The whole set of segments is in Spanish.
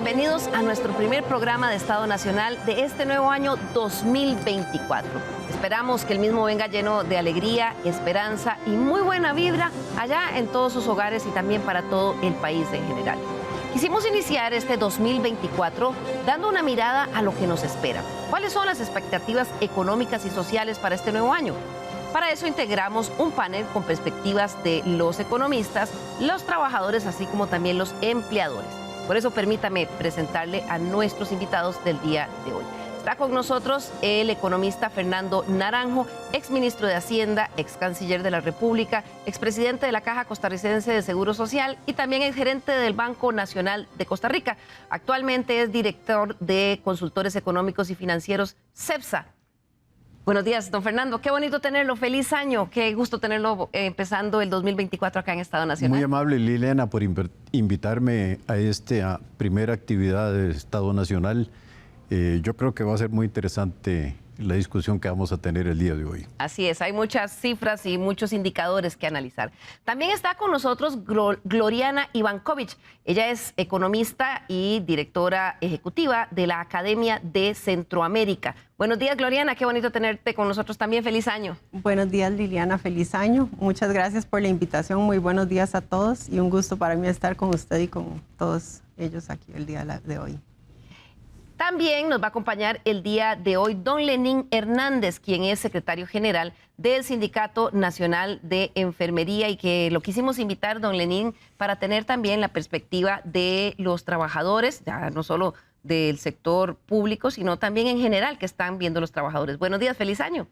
bienvenidos a nuestro primer programa de Estado Nacional de este nuevo año 2024. Esperamos que el mismo venga lleno de alegría, esperanza y muy buena vibra allá en todos sus hogares y también para todo el país en general. Quisimos iniciar este 2024 dando una mirada a lo que nos espera. ¿Cuáles son las expectativas económicas y sociales para este nuevo año? Para eso integramos un panel con perspectivas de los economistas, los trabajadores, así como también los empleadores. Por eso permítame presentarle a nuestros invitados del día de hoy. Está con nosotros el economista Fernando Naranjo, exministro de Hacienda, ex canciller de la República, expresidente de la Caja Costarricense de Seguro Social y también exgerente del Banco Nacional de Costa Rica. Actualmente es director de Consultores Económicos y Financieros, CEPSA. Buenos días, don Fernando. Qué bonito tenerlo. Feliz año. Qué gusto tenerlo empezando el 2024 acá en Estado Nacional. Muy amable, Liliana, por invitarme a esta primera actividad de Estado Nacional. Yo creo que va a ser muy interesante la discusión que vamos a tener el día de hoy. Así es, hay muchas cifras y muchos indicadores que analizar. También está con nosotros Gloriana Ivankovich. Ella es economista y directora ejecutiva de la Academia de Centroamérica. Buenos días, Gloriana, qué bonito tenerte con nosotros también. Feliz año. Buenos días, Liliana, feliz año. Muchas gracias por la invitación, muy buenos días a todos y un gusto para mí estar con usted y con todos ellos aquí el día de hoy. También nos va a acompañar el día de hoy don Lenín Hernández, quien es secretario general del Sindicato Nacional de Enfermería y que lo quisimos invitar, don Lenín, para tener también la perspectiva de los trabajadores, ya no solo del sector público, sino también en general que están viendo los trabajadores. Buenos días, feliz año.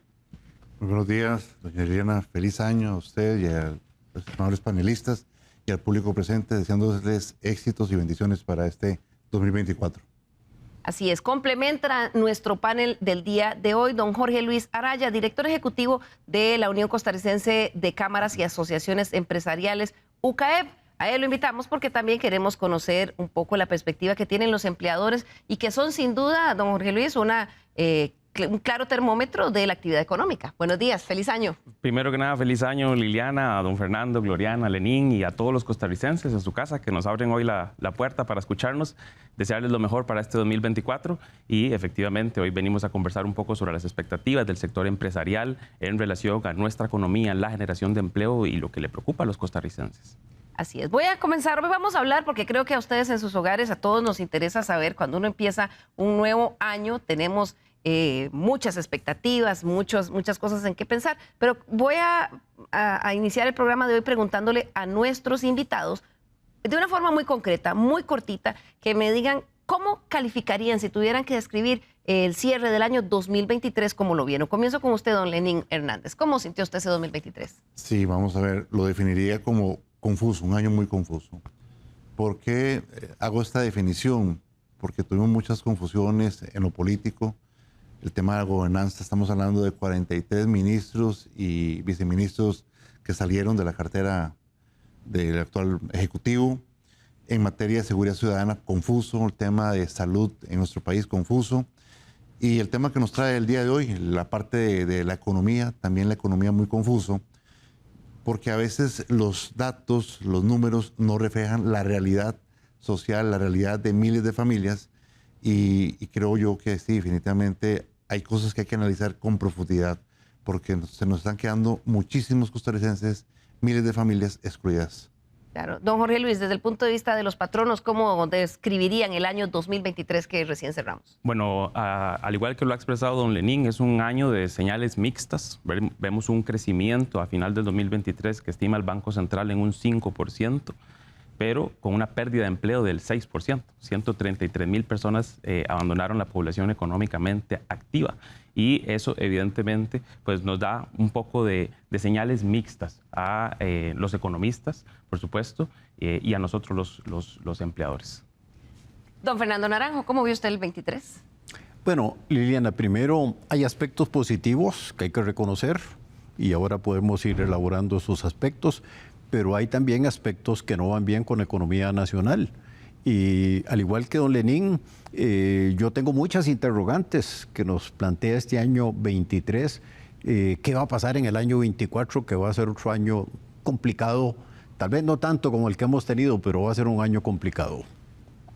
Muy buenos días, doña Liliana, feliz año a usted y a los amables panelistas y al público presente, deseándoles éxitos y bendiciones para este 2024. Así es, complementa nuestro panel del día de hoy don Jorge Luis Araya, director ejecutivo de la Unión Costarricense de Cámaras y Asociaciones Empresariales, UCAEP. A él lo invitamos porque también queremos conocer un poco la perspectiva que tienen los empleadores y que son sin duda, don Jorge Luis, un claro termómetro de la actividad económica. Buenos días, feliz año. Primero que nada, feliz año, Liliana, a don Fernando, Gloriana, Lenín y a todos los costarricenses en su casa que nos abren hoy la puerta para escucharnos. Desearles lo mejor para este 2024 y efectivamente hoy venimos a conversar un poco sobre las expectativas del sector empresarial en relación a nuestra economía, la generación de empleo y lo que le preocupa a los costarricenses. Así es. Voy a comenzar. Hoy vamos a hablar porque creo que a ustedes en sus hogares, a todos nos interesa saber cuando uno empieza un nuevo año, tenemos muchas expectativas, muchas cosas en qué pensar, pero voy a iniciar el programa de hoy preguntándole a nuestros invitados de una forma muy concreta, muy cortita, que me digan cómo calificarían si tuvieran que describir el cierre del año 2023, cómo lo vieron. Comienzo con usted, don Lenín Hernández. ¿Cómo sintió usted ese 2023? Sí, vamos a ver, lo definiría como confuso, un año muy confuso. ¿Por qué hago esta definición? Porque tuvimos muchas confusiones en lo político. El tema de la gobernanza, estamos hablando de 43 ministros y viceministros que salieron de la cartera del actual Ejecutivo. En materia de seguridad ciudadana, confuso. El tema de salud en nuestro país, confuso. Y el tema que nos trae el día de hoy, la parte de la economía, también la economía muy confuso, porque a veces los datos, los números no reflejan la realidad social, la realidad de miles de familias. Y creo yo que sí, definitivamente hay cosas que hay que analizar con profundidad, porque se nos están quedando muchísimos costarricenses, miles de familias excluidas. Claro. Don Jorge Luis, desde el punto de vista de los patronos, ¿cómo describirían el año 2023 que recién cerramos? Bueno, al igual que lo ha expresado don Lenín, es un año de señales mixtas. Vemos un crecimiento a final del 2023 que estima el Banco Central en un 5%. Pero con una pérdida de empleo del 6%. 133,000 personas abandonaron la población económicamente activa. Y eso, evidentemente, pues nos da un poco de señales mixtas a los economistas, por supuesto, y a nosotros los empleadores. Don Fernando Naranjo, ¿cómo vio usted el 23? Bueno, Liliana, primero hay aspectos positivos que hay que reconocer y ahora podemos ir elaborando esos aspectos, pero hay también aspectos que no van bien con la economía nacional. Y al igual que don Lenín, yo tengo muchas interrogantes que nos plantea este año 23. ¿Qué va a pasar en el año 24, que va a ser otro año complicado? Tal vez no tanto como el que hemos tenido, pero va a ser un año complicado.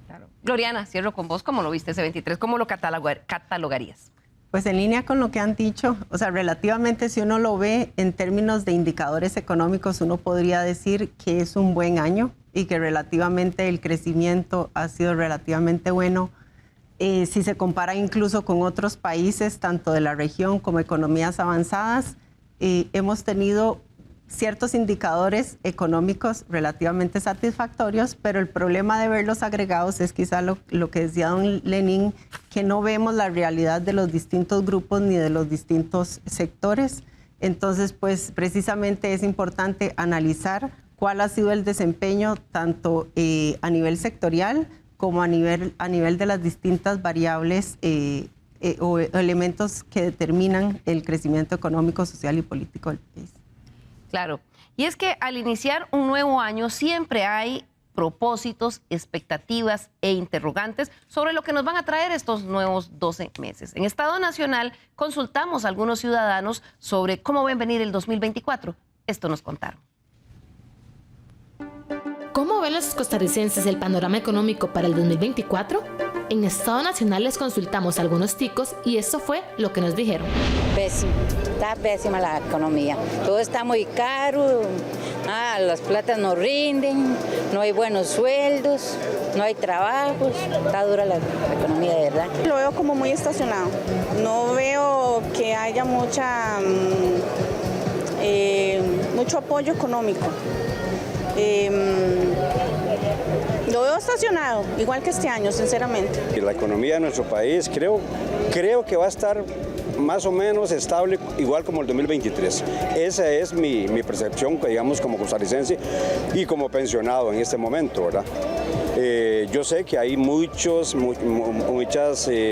Claro. Gloriana, cierro con vos. ¿Cómo lo viste ese 23? ¿Cómo lo catalogarías? Pues en línea con lo que han dicho, o sea, relativamente si uno lo ve en términos de indicadores económicos, uno podría decir que es un buen año y que relativamente el crecimiento ha sido relativamente bueno. Si se compara incluso con otros países, tanto de la región como economías avanzadas, hemos tenido ciertos indicadores económicos relativamente satisfactorios, pero el problema de ver los agregados es quizá lo que decía don Lenín, que no vemos la realidad de los distintos grupos ni de los distintos sectores. Entonces, pues precisamente es importante analizar cuál ha sido el desempeño tanto a nivel sectorial como a nivel de las distintas variables o elementos que determinan el crecimiento económico, social y político del país. Claro, y es que al iniciar un nuevo año siempre hay propósitos, expectativas e interrogantes sobre lo que nos van a traer estos nuevos 12 meses. En Estado Nacional consultamos a algunos ciudadanos sobre cómo ven venir el 2024. Esto nos contaron. ¿Cómo ven los costarricenses el panorama económico para el 2024? En Estado Nacional les consultamos a algunos ticos y eso fue lo que nos dijeron. Pésimo, está pésima la economía. Todo está muy caro, las platas no rinden, no hay buenos sueldos, no hay trabajos. Está dura la economía, de verdad. Lo veo como muy estacionado. No veo que haya mucho apoyo económico. Lo veo estacionado, igual que este año, sinceramente. Y la economía de nuestro país creo que va a estar más o menos estable, igual como el 2023. Esa es mi percepción, digamos, como costarricense y como pensionado en este momento, ¿verdad? Yo sé que hay muchos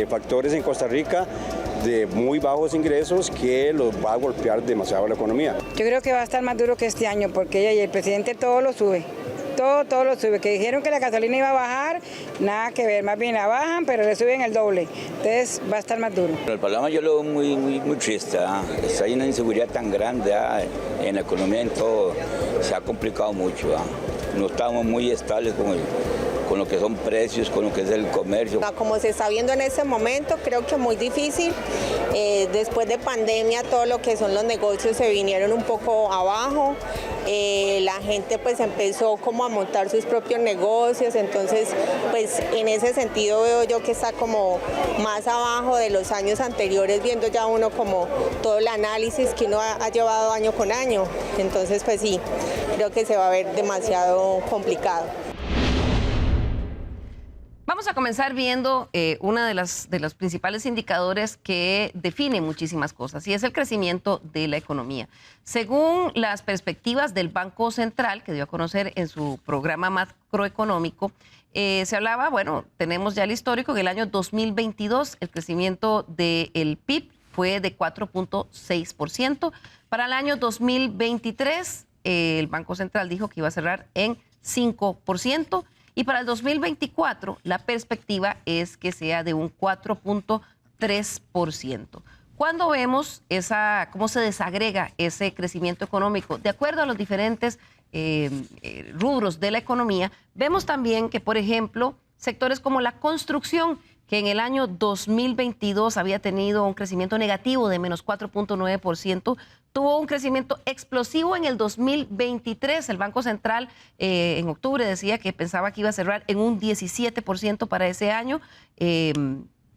factores en Costa Rica de muy bajos ingresos que los va a golpear demasiado la economía. Yo creo que va a estar más duro que este año porque el presidente todo lo sube. Todo lo sube, que dijeron que la gasolina iba a bajar, nada que ver, más bien la bajan, pero le suben el doble, entonces va a estar más duro. El panorama yo lo veo muy triste, hay una inseguridad tan grande en la economía, en todo, se ha complicado mucho, no estamos muy estables con lo que son precios, con lo que es el comercio. Como se está viendo en este momento, creo que muy difícil. Después de pandemia, todo lo que son los negocios se vinieron un poco abajo. La gente pues empezó como a montar sus propios negocios, entonces pues en ese sentido veo yo que está como más abajo de los años anteriores, viendo ya uno como todo el análisis que uno ha llevado año con año. Entonces pues sí, creo que se va a ver demasiado complicado. Vamos a comenzar viendo uno de los principales indicadores que define muchísimas cosas y es el crecimiento de la economía. Según las perspectivas del Banco Central, que dio a conocer en su programa macroeconómico, se hablaba, bueno, tenemos ya el histórico, en el año 2022 el crecimiento del PIB fue de 4.6%. Para el año 2023 el Banco Central dijo que iba a cerrar en 5%. Y para el 2024, la perspectiva es que sea de un 4.3%. Cuando vemos cómo se desagrega ese crecimiento económico, de acuerdo a los diferentes rubros de la economía, vemos también que, por ejemplo, sectores como la construcción, que en el año 2022 había tenido un crecimiento negativo de menos 4.9%, tuvo un crecimiento explosivo en el 2023. El Banco Central en octubre decía que pensaba que iba a cerrar en un 17% para ese año.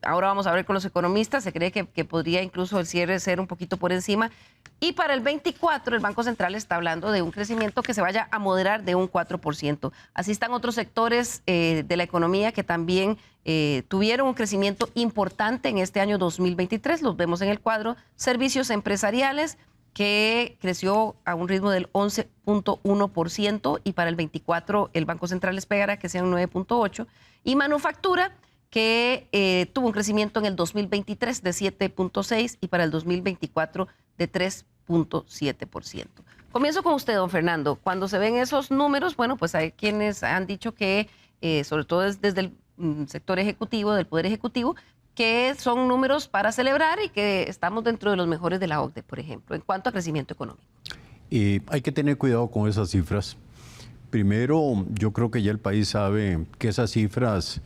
Ahora vamos a ver con los economistas, se cree que podría incluso el cierre ser un poquito por encima. Y para el 24 el Banco Central está hablando de un crecimiento que se vaya a moderar de un 4%. Así están otros sectores de la economía que también tuvieron un crecimiento importante en este año 2023. Los vemos en el cuadro. Servicios empresariales, que creció a un ritmo del 11.1% y para el 24 el Banco Central esperará que sea un 9.8%. Y manufactura, que tuvo un crecimiento en el 2023 de 7.6% y para el 2024 de 3.7%. Comienzo con usted, don Fernando. Cuando se ven esos números, bueno, pues hay quienes han dicho que, sobre todo desde el sector ejecutivo, del Poder Ejecutivo, que son números para celebrar y que estamos dentro de los mejores de la OCDE, por ejemplo, en cuanto a crecimiento económico. Hay que tener cuidado con esas cifras. Primero, yo creo que ya el país sabe que esas cifras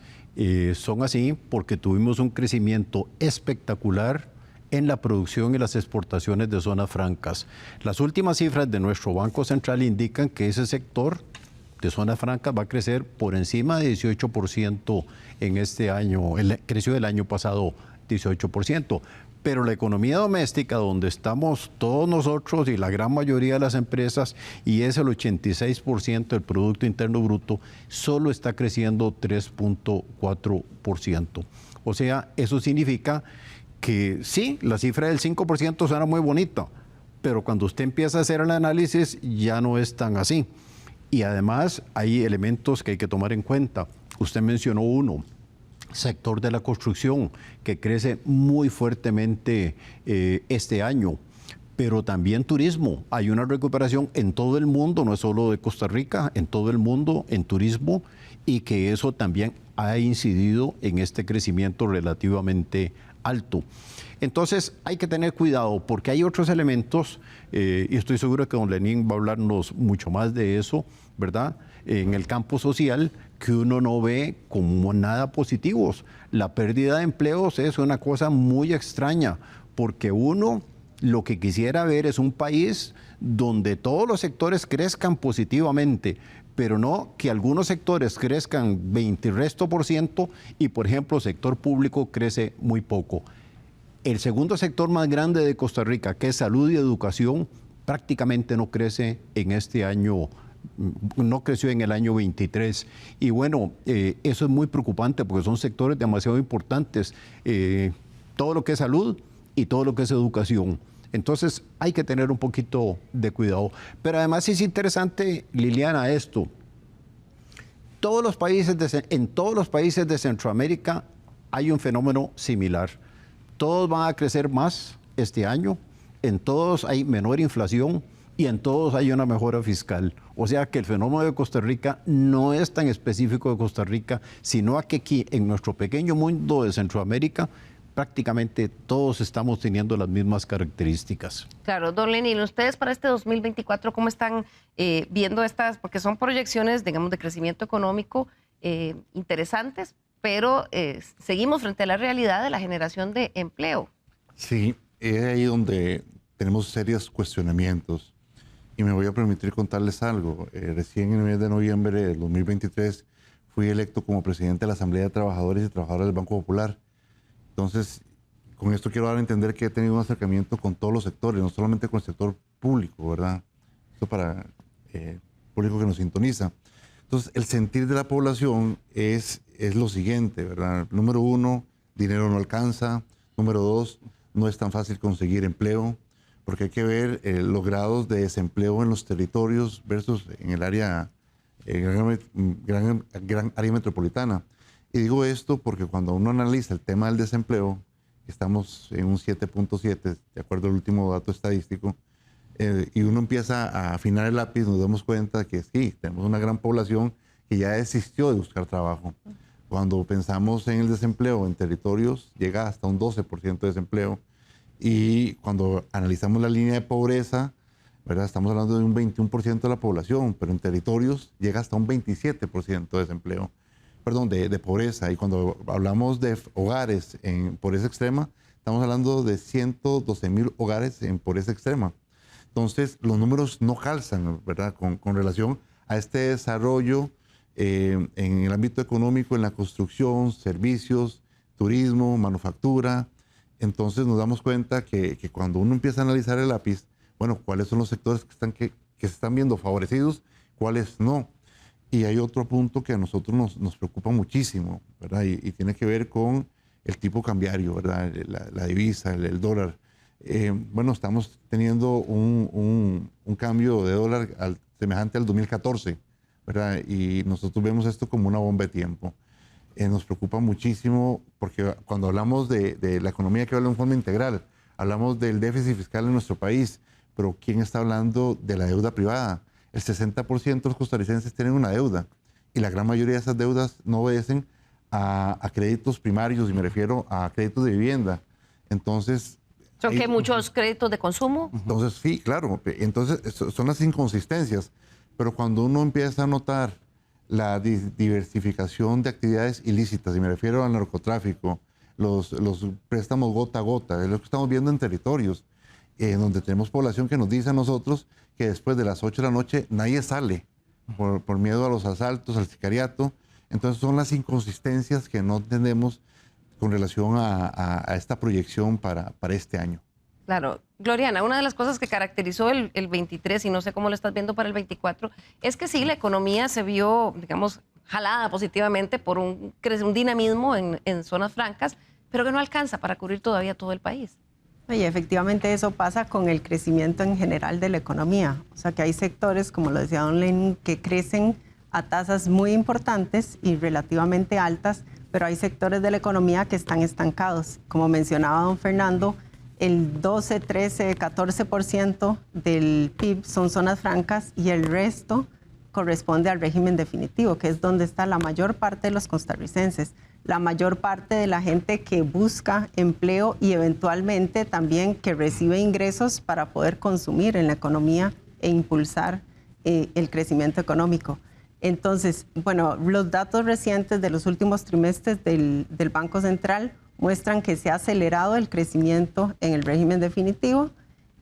son así porque tuvimos un crecimiento espectacular en la producción y las exportaciones de zonas francas. Las últimas cifras de nuestro Banco Central indican que ese sector de zonas francas va a crecer por encima de 18% en este año. Creció el año pasado 18%. Pero la economía doméstica, donde estamos todos nosotros y la gran mayoría de las empresas, y es el 86% del Producto Interno Bruto, solo está creciendo 3.4%. O sea, eso significa que sí, la cifra del 5% suena muy bonita, pero cuando usted empieza a hacer el análisis ya no es tan así. Y además hay elementos que hay que tomar en cuenta. Usted mencionó uno, sector de la construcción, que crece muy fuertemente este año, pero también turismo. Hay una recuperación en todo el mundo, no es solo de Costa Rica, en todo el mundo, en turismo, y que eso también ha incidido en este crecimiento relativamente alto. Entonces hay que tener cuidado porque hay otros elementos, y estoy seguro que don Lenín va a hablarnos mucho más de eso, ¿verdad? En el campo social, que uno no ve como nada positivos. La pérdida de empleos es una cosa muy extraña, porque uno lo que quisiera ver es un país donde todos los sectores crezcan positivamente, pero no que algunos sectores crezcan 20 y resto por ciento y, por ejemplo, el sector público crece muy poco. El segundo sector más grande de Costa Rica, que es salud y educación, prácticamente no crece en este año, no creció en el año 23. Y bueno, eso es muy preocupante porque son sectores demasiado importantes, todo lo que es salud y todo lo que es educación. Entonces hay que tener un poquito de cuidado. Pero además es interesante, Liliana, esto. En todos los países de Centroamérica hay un fenómeno similar. Todos van a crecer más este año, en todos hay menor inflación y en todos hay una mejora fiscal. O sea que el fenómeno de Costa Rica no es tan específico de Costa Rica, sino que aquí en nuestro pequeño mundo de Centroamérica prácticamente todos estamos teniendo las mismas características. Claro, don Lenín, ustedes para este 2024, ¿cómo están viendo estas? Porque son proyecciones, digamos, de crecimiento económico interesantes, pero seguimos frente a la realidad de la generación de empleo. Sí, es ahí donde tenemos serios cuestionamientos. Y me voy a permitir contarles algo. Recién en el mes de noviembre del 2023 fui electo como presidente de la Asamblea de Trabajadores y Trabajadoras del Banco Popular. Entonces, con esto quiero dar a entender que he tenido un acercamiento con todos los sectores, no solamente con el sector público, ¿verdad? Esto para el público que nos sintoniza. Entonces, el sentir de la población es lo siguiente, ¿verdad? Número uno, dinero no alcanza. Número dos, no es tan fácil conseguir empleo, porque hay que ver los grados de desempleo en los territorios versus en el área, gran área metropolitana. Y digo esto porque cuando uno analiza el tema del desempleo, estamos en un 7.7, de acuerdo al último dato estadístico, y uno empieza a afinar el lápiz, nos damos cuenta que sí, tenemos una gran población que ya desistió de buscar trabajo. Cuando pensamos en el desempleo en territorios, llega hasta un 12% de desempleo. Y cuando analizamos la línea de pobreza, ¿verdad? Estamos hablando de un 21% de la población, pero en territorios llega hasta un 27% de desempleo. Perdón, de pobreza. Y cuando hablamos de hogares en pobreza extrema, estamos hablando de 112,000 hogares en pobreza extrema. Entonces, los números no calzan, ¿verdad? Con relación a este desarrollo en el ámbito económico, en la construcción, servicios, turismo, manufactura. Entonces, nos damos cuenta que cuando uno empieza a analizar el lápiz, bueno, ¿cuáles son los sectores que se están viendo favorecidos? ¿Cuáles no? Y hay otro punto que a nosotros nos preocupa muchísimo, ¿verdad? Y tiene que ver con el tipo cambiario, ¿verdad? La divisa, el dólar. Bueno, estamos teniendo un cambio de dólar semejante al 2014, ¿verdad? Y nosotros vemos esto como una bomba de tiempo. Nos preocupa muchísimo porque cuando hablamos de la economía que habla en forma integral, hablamos del déficit fiscal en nuestro país, pero ¿quién está hablando de la deuda privada? El 60% de los costarricenses tienen una deuda y la gran mayoría de esas deudas no obedecen a créditos primarios, y me refiero a créditos de vivienda. Entonces... ¿Son que muchos créditos de consumo? Entonces, sí, claro. Entonces, son las inconsistencias. Pero cuando uno empieza a notar la diversificación de actividades ilícitas, y me refiero al narcotráfico, los préstamos gota a gota, es lo que estamos viendo en territorios donde tenemos población que nos dice a nosotros que después de las 8 de la noche nadie sale por miedo a los asaltos, al sicariato. Entonces son las inconsistencias que no entendemos con relación a esta proyección para este año. Claro. Gloriana, una de las cosas que caracterizó el 23, y no sé cómo lo estás viendo para el 24, es que sí, la economía se vio, digamos, jalada positivamente por un dinamismo en zonas francas, pero que no alcanza para cubrir todavía todo el país. Y efectivamente eso pasa con el crecimiento en general de la economía. O sea que hay sectores, como lo decía don Lenin, que crecen a tasas muy importantes y relativamente altas, pero hay sectores de la economía que están estancados. Como mencionaba don Fernando, el 12, 13, 14% del PIB son zonas francas y el resto corresponde al régimen definitivo, que es donde está la mayor parte de los costarricenses, la mayor parte de la gente que busca empleo y eventualmente también que recibe ingresos para poder consumir en la economía e impulsar el crecimiento económico. Entonces, bueno, los datos recientes de los últimos trimestres del Banco Central muestran que se ha acelerado el crecimiento en el régimen definitivo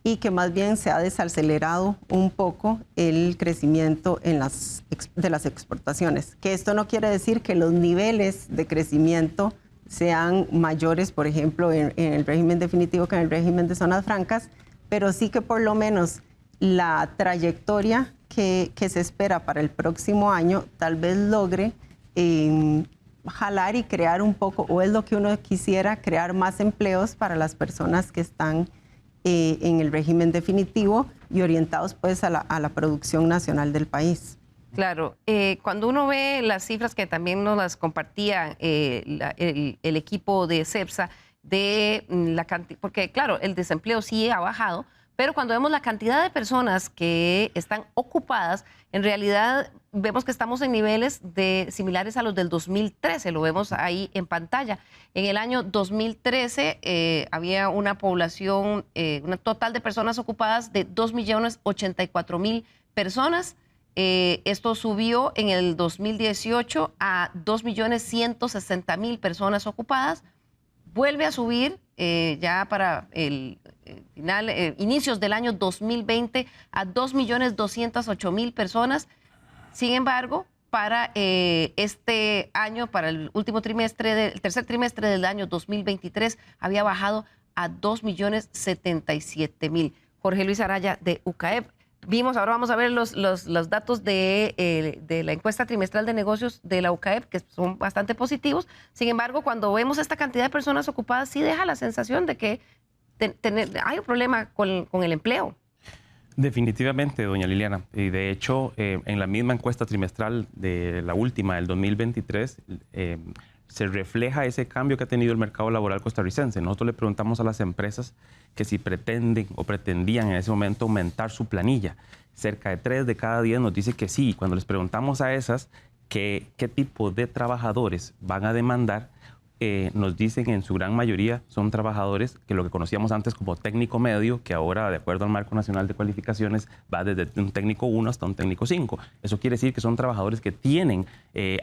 y que más bien se ha desacelerado un poco el crecimiento de las exportaciones. Que esto no quiere decir que los niveles de crecimiento sean mayores, por ejemplo, en el régimen definitivo que en el régimen de zonas francas, pero sí que por lo menos la trayectoria que se espera para el próximo año tal vez logre jalar y crear un poco, o es lo que uno quisiera, crear más empleos para las personas que están en el régimen definitivo y orientados pues a la producción nacional del país. Claro, cuando uno ve las cifras que también nos las compartía el equipo de CEPSA, porque claro, el desempleo sí ha bajado, pero cuando vemos la cantidad de personas que están ocupadas, en realidad vemos que estamos en niveles similares a los del 2013, lo vemos ahí en pantalla. En el año 2013 había una población, un total de personas ocupadas de 2.084.000 personas. Esto subió en el 2018 a 2.160.000 personas ocupadas. Vuelve a subir ya para el inicios del año 2020 a 2.208.000 personas. Sin embargo, para este año, para el último trimestre, el tercer trimestre del año 2023, había bajado a 2.077.000. Jorge Luis Araya, de UCAEP. Ahora vamos a ver los datos de la encuesta trimestral de negocios de la UCAEP, que son bastante positivos. Sin embargo, cuando vemos esta cantidad de personas ocupadas, sí deja la sensación de que hay un problema con el empleo. Definitivamente, doña Liliana. Y de hecho, en la misma encuesta trimestral de la última, del 2023, se refleja ese cambio que ha tenido el mercado laboral costarricense. Nosotros le preguntamos a las empresas que si pretenden o pretendían en ese momento aumentar su planilla. Cerca de 3 de cada 10 nos dice que sí. Cuando les preguntamos a esas qué tipo de trabajadores van a demandar, nos dicen en su gran mayoría son trabajadores que lo que conocíamos antes como técnico medio, que ahora, de acuerdo al Marco Nacional de Cualificaciones, va desde un técnico 1 hasta un técnico 5. Eso quiere decir que son trabajadores que tienen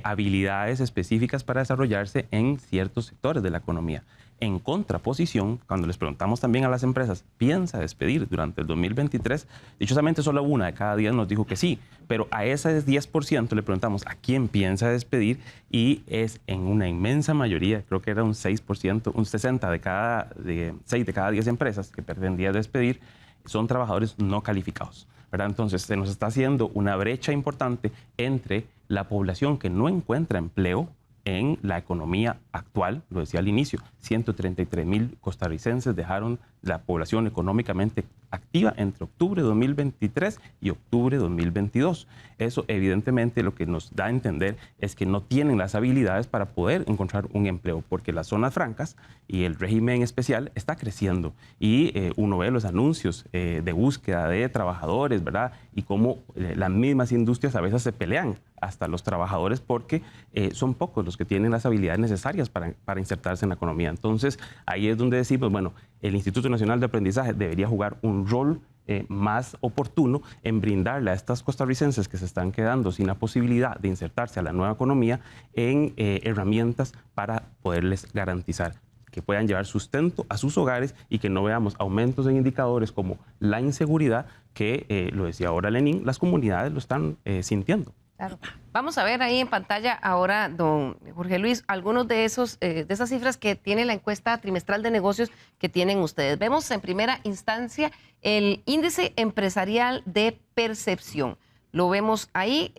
habilidades específicas para desarrollarse en ciertos sectores de la economía. En contraposición, cuando les preguntamos también a las empresas, ¿piensa despedir durante el 2023? Dichosamente solo 1 de cada 10 nos dijo que sí, pero a ese 10% le preguntamos a quién piensa despedir y es en una inmensa mayoría, creo que era un 6%, un 60 de 6 de cada 10 empresas que pretendía despedir, son trabajadores no calificados, ¿verdad? Entonces se nos está haciendo una brecha importante entre la población que no encuentra empleo en la economía actual, lo decía al inicio, 133.000 costarricenses dejaron la población económicamente activa entre octubre de 2023 y octubre de 2022. Eso evidentemente lo que nos da a entender es que no tienen las habilidades para poder encontrar un empleo, porque las zonas francas y el régimen especial está creciendo y uno ve los anuncios de búsqueda de trabajadores, ¿verdad? Y cómo las mismas industrias a veces se pelean hasta los trabajadores porque son pocos los que tienen las habilidades necesarias para insertarse en la economía. Entonces, ahí es donde decimos, bueno, el Instituto Nacional de Aprendizaje debería jugar un rol más oportuno en brindarle a estas costarricenses que se están quedando sin la posibilidad de insertarse a la nueva economía en herramientas para poderles garantizar que puedan llevar sustento a sus hogares y que no veamos aumentos en indicadores como la inseguridad que, lo decía ahora Lenín, las comunidades lo están sintiendo. Claro. Vamos a ver ahí en pantalla ahora, don Jorge Luis, algunos de esas cifras que tiene la encuesta trimestral de negocios que tienen ustedes. Vemos en primera instancia el índice empresarial de percepción. Lo vemos ahí.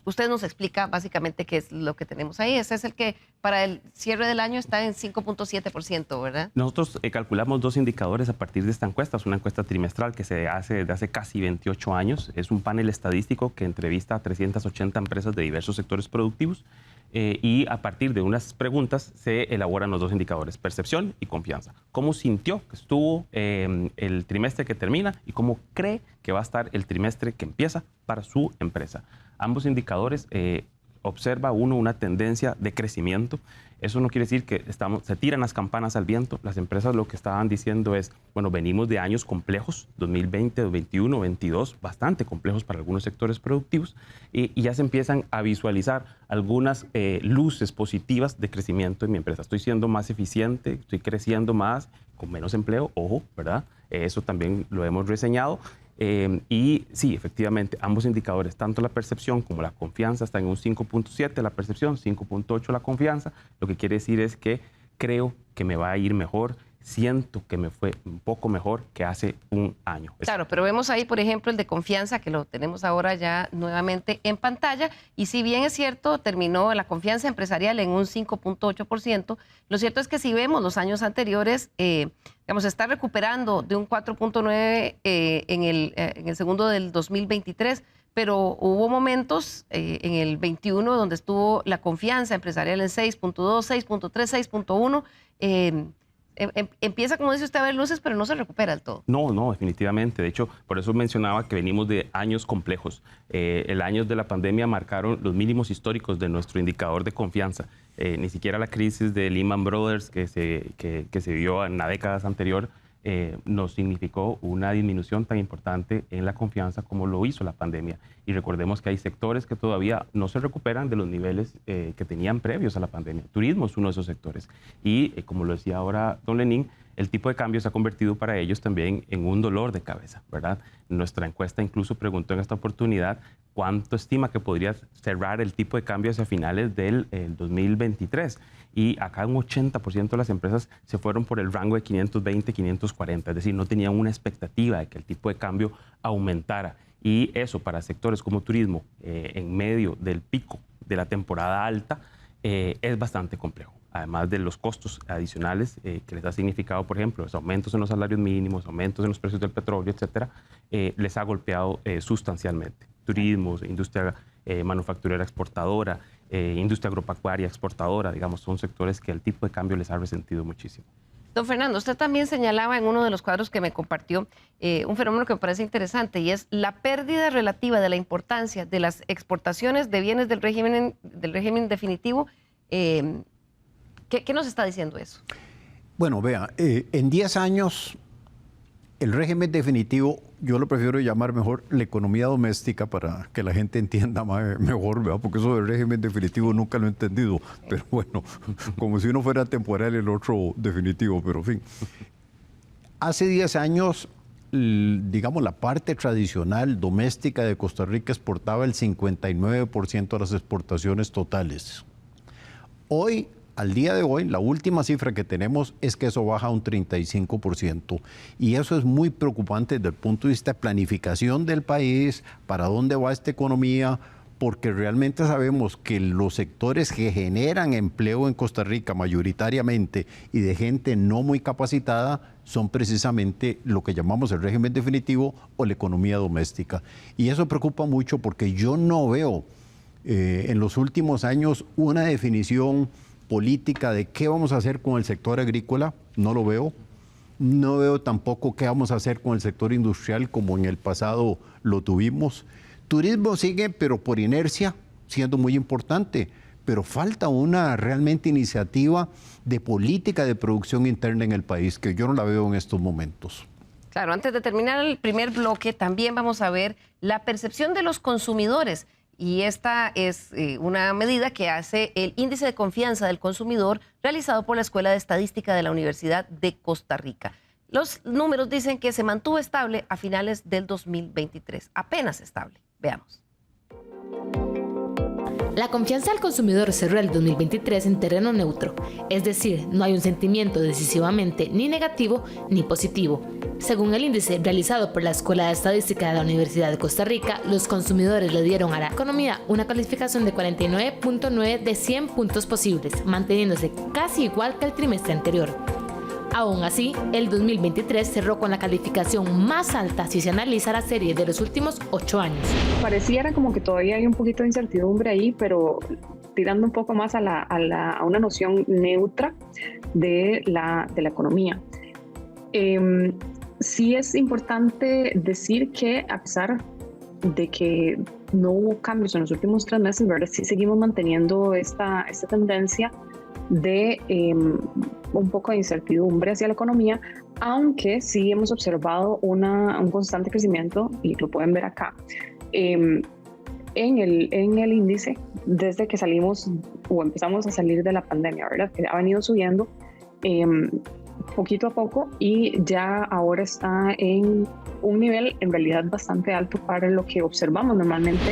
Usted nos explica básicamente qué es lo que tenemos ahí. Ese es el que para el cierre del año está en 5.7%, ¿verdad? Nosotros calculamos dos indicadores a partir de esta encuesta. Es una encuesta trimestral que se hace desde hace casi 28 años. Es un panel estadístico que entrevista a 380 empresas de diversos sectores productivos y a partir de unas preguntas se elaboran los dos indicadores, percepción y confianza. ¿Cómo sintió que estuvo el trimestre que termina y cómo cree que va a estar el trimestre que empieza para su empresa? Ambos indicadores observa uno una tendencia de crecimiento. Eso no quiere decir que se tiran las campanas al viento. Las empresas lo que estaban diciendo es, bueno, venimos de años complejos, 2020, 2021, 2022, bastante complejos para algunos sectores productivos, y ya se empiezan a visualizar algunas luces positivas de crecimiento en mi empresa. Estoy siendo más eficiente, estoy creciendo más, con menos empleo, ojo, ¿verdad? Eso también lo hemos reseñado. Y sí, efectivamente, ambos indicadores, tanto la percepción como la confianza, están en un 5.7 la percepción, 5.8 la confianza. Lo que quiere decir es que creo que me va a ir mejor, siento que me fue un poco mejor que hace un año. Claro, pero vemos ahí, por ejemplo, el de confianza, que lo tenemos ahora ya nuevamente en pantalla, y si bien es cierto, terminó la confianza empresarial en un 5.8%, lo cierto es que si vemos los años anteriores, digamos, se está recuperando de un 4.9 en el segundo del 2023, pero hubo momentos en el 21 donde estuvo la confianza empresarial en 6.2, 6.3, 6.1. Empieza, como dice usted, a ver luces, pero no se recupera del todo. No, definitivamente. De hecho, por eso mencionaba que venimos de años complejos. El año de la pandemia marcaron los mínimos históricos de nuestro indicador de confianza. Ni siquiera la crisis de Lehman Brothers que se vio en las décadas anteriores nos significó una disminución tan importante en la confianza como lo hizo la pandemia. Y recordemos que hay sectores que todavía no se recuperan de los niveles que tenían previos a la pandemia. Turismo es uno de esos sectores. Y como lo decía ahora don Lenín, el tipo de cambio se ha convertido para ellos también en un dolor de cabeza, ¿verdad? Nuestra encuesta incluso preguntó en esta oportunidad cuánto estima que podría cerrar el tipo de cambio hacia finales del 2023. Y acá un 80% de las empresas se fueron por el rango de 520, 540, es decir, no tenían una expectativa de que el tipo de cambio aumentara. Y eso para sectores como turismo, en medio del pico de la temporada alta, es bastante complejo. Además de los costos adicionales que les ha significado, por ejemplo, los aumentos en los salarios mínimos, aumentos en los precios del petróleo, etcétera, les ha golpeado sustancialmente. Turismo, industria manufacturera exportadora, industria agropecuaria exportadora, digamos, son sectores que el tipo de cambio les ha resentido muchísimo. Don Fernando, usted también señalaba en uno de los cuadros que me compartió un fenómeno que me parece interesante, y es la pérdida relativa de la importancia de las exportaciones de bienes del régimen definitivo. ¿Qué nos está diciendo eso? Bueno, vea, en 10 años el régimen definitivo, yo lo prefiero llamar mejor la economía doméstica para que la gente entienda mejor, ¿verdad? Porque eso del régimen definitivo nunca lo he entendido, pero bueno, como si uno fuera temporal el otro definitivo, pero en fin. Hace 10 años, digamos, la parte tradicional doméstica de Costa Rica exportaba el 59% de las exportaciones totales. Hoy, al día de hoy, la última cifra que tenemos es que eso baja a un 35%. Y eso es muy preocupante desde el punto de vista de planificación del país, para dónde va esta economía, porque realmente sabemos que los sectores que generan empleo en Costa Rica mayoritariamente y de gente no muy capacitada son precisamente lo que llamamos el régimen definitivo o la economía doméstica. Y eso preocupa mucho porque yo no veo en los últimos años una definición política de qué vamos a hacer con el sector agrícola, no lo veo. No veo tampoco qué vamos a hacer con el sector industrial como en el pasado lo tuvimos. Turismo sigue, pero por inercia, siendo muy importante, pero falta una realmente iniciativa de política de producción interna en el país, que yo no la veo en estos momentos. Claro, antes de terminar el primer bloque, también vamos a ver la percepción de los consumidores. Y esta es una medida que hace el Índice de Confianza del Consumidor realizado por la Escuela de Estadística de la Universidad de Costa Rica. Los números dicen que se mantuvo estable a finales del 2023, apenas estable. Veamos. La confianza del consumidor cerró el 2023 en terreno neutro, es decir, no hay un sentimiento decisivamente ni negativo ni positivo. Según el índice realizado por la Escuela de Estadística de la Universidad de Costa Rica, los consumidores le dieron a la economía una calificación de 49.9 de 100 puntos posibles, manteniéndose casi igual que el trimestre anterior. Aún así, el 2023 cerró con la calificación más alta si se analiza la serie de los últimos 8 años. Pareciera como que todavía hay un poquito de incertidumbre ahí, pero tirando un poco más a una noción neutra de la economía. Sí es importante decir que a pesar de que no hubo cambios en los últimos 3 meses, ¿verdad? Sí seguimos manteniendo esta tendencia de un poco de incertidumbre hacia la economía, aunque sí hemos observado un constante crecimiento, y lo pueden ver acá, en el índice desde que salimos o empezamos a salir de la pandemia, ¿verdad? Que ha venido subiendo poquito a poco y ya ahora está en un nivel en realidad bastante alto para lo que observamos normalmente.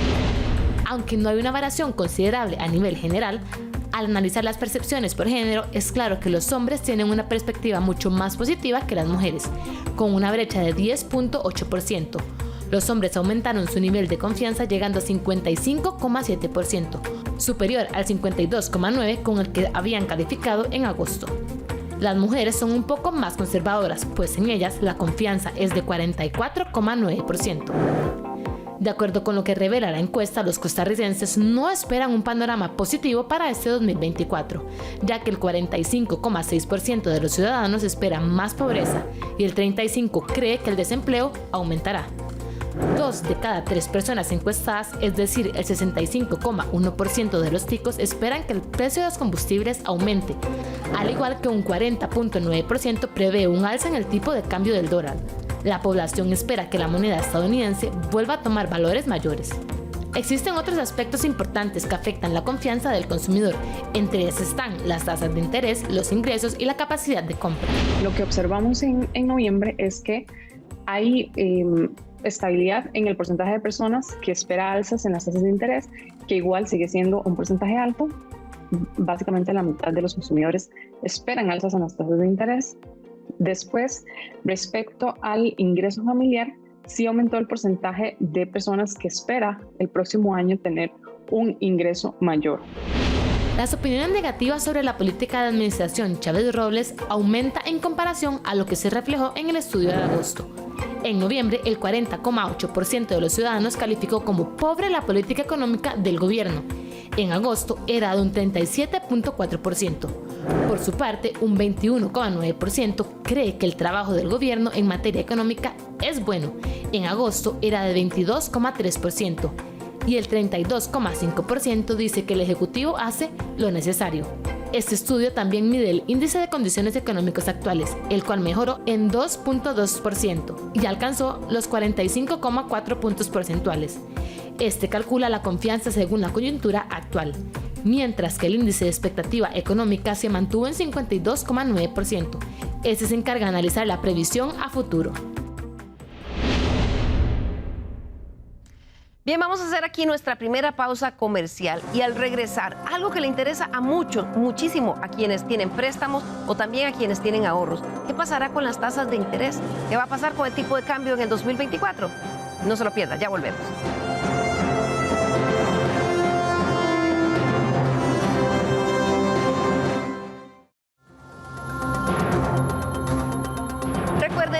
Aunque no hay una variación considerable a nivel general, al analizar las percepciones por género, es claro que los hombres tienen una perspectiva mucho más positiva que las mujeres, con una brecha de 10.8%. Los hombres aumentaron su nivel de confianza llegando a 55.7%, superior al 52.9% con el que habían calificado en agosto. Las mujeres son un poco más conservadoras, pues en ellas la confianza es de 44.9%. De acuerdo con lo que revela la encuesta, los costarricenses no esperan un panorama positivo para este 2024, ya que el 45.6% de los ciudadanos espera más pobreza y el 35% cree que el desempleo aumentará. 2 de cada 3 personas encuestadas, es decir, el 65.1% de los ticos, esperan que el precio de los combustibles aumente, al igual que un 40.9% prevé un alza en el tipo de cambio del dólar. La población espera que la moneda estadounidense vuelva a tomar valores mayores. Existen otros aspectos importantes que afectan la confianza del consumidor. Entre ellos están las tasas de interés, los ingresos y la capacidad de compra. Lo que observamos en noviembre es que hay estabilidad en el porcentaje de personas que espera alzas en las tasas de interés, que igual sigue siendo un porcentaje alto. Básicamente la mitad de los consumidores esperan alzas en las tasas de interés. Después, respecto al ingreso familiar, sí aumentó el porcentaje de personas que espera el próximo año tener un ingreso mayor. Las opiniones negativas sobre la política de administración Chávez Robles aumenta en comparación a lo que se reflejó en el estudio de agosto. En noviembre, el 40.8% de los ciudadanos calificó como pobre la política económica del gobierno. En agosto era de un 37.4%. Por su parte, un 21.9% cree que el trabajo del gobierno en materia económica es bueno. En agosto era de 22.3%. Y el 32.5% dice que el Ejecutivo hace lo necesario. Este estudio también mide el índice de condiciones económicas actuales, el cual mejoró en 2.2% y alcanzó los 45.4 puntos porcentuales. Este calcula la confianza según la coyuntura actual, mientras que el índice de expectativa económica se mantuvo en 52.9%. Este se encarga de analizar la previsión a futuro. Bien, vamos a hacer aquí nuestra primera pausa comercial y al regresar, algo que le interesa a muchos, muchísimo a quienes tienen préstamos o también a quienes tienen ahorros. ¿Qué pasará con las tasas de interés? ¿Qué va a pasar con el tipo de cambio en el 2024? No se lo pierda, ya volvemos.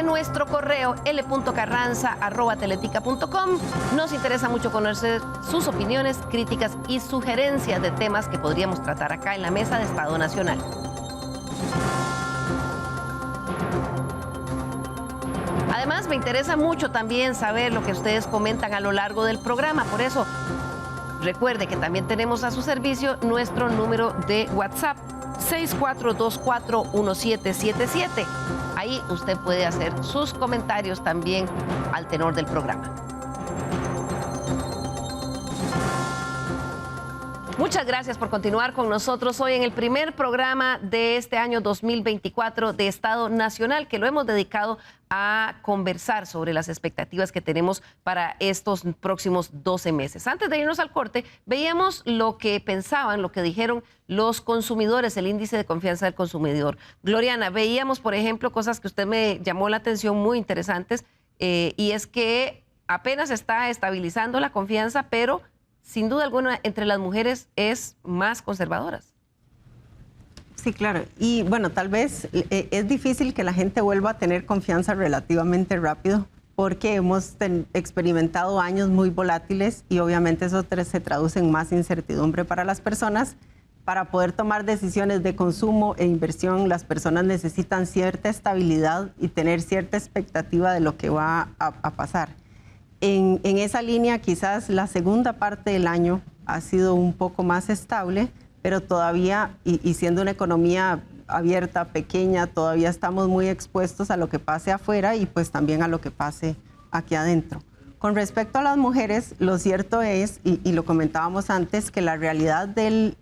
Nuestro correo l.carranza@teletica.com. Nos interesa mucho conocer sus opiniones, críticas y sugerencias de temas que podríamos tratar acá en la Mesa de Estado Nacional. Además, me interesa mucho también saber lo que ustedes comentan a lo largo del programa. Por eso, recuerde que también tenemos a su servicio nuestro número de WhatsApp, 64241777. Ahí usted puede hacer sus comentarios también al tenor del programa. Muchas gracias por continuar con nosotros hoy en el primer programa de este año 2024 de Estado Nacional, que lo hemos dedicado a conversar sobre las expectativas que tenemos para estos próximos 12 meses. Antes de irnos al corte, veíamos lo que pensaban, lo que dijeron los consumidores, el índice de confianza del consumidor. Gloriana, veíamos, por ejemplo, cosas que usted me llamó la atención muy interesantes, y es que apenas está estabilizando la confianza, pero sin duda alguna, entre las mujeres es más conservadoras. Sí, claro. Y bueno, tal vez es difícil que la gente vuelva a tener confianza relativamente rápido porque hemos experimentado años muy volátiles y obviamente eso se traduce en más incertidumbre para las personas. Para poder tomar decisiones de consumo e inversión, las personas necesitan cierta estabilidad y tener cierta expectativa de lo que va a pasar. En esa línea, quizás la segunda parte del año ha sido un poco más estable, pero todavía, y siendo una economía abierta, pequeña, todavía estamos muy expuestos a lo que pase afuera y pues también a lo que pase aquí adentro. Con respecto a las mujeres, lo cierto es, y lo comentábamos antes, que la realidad del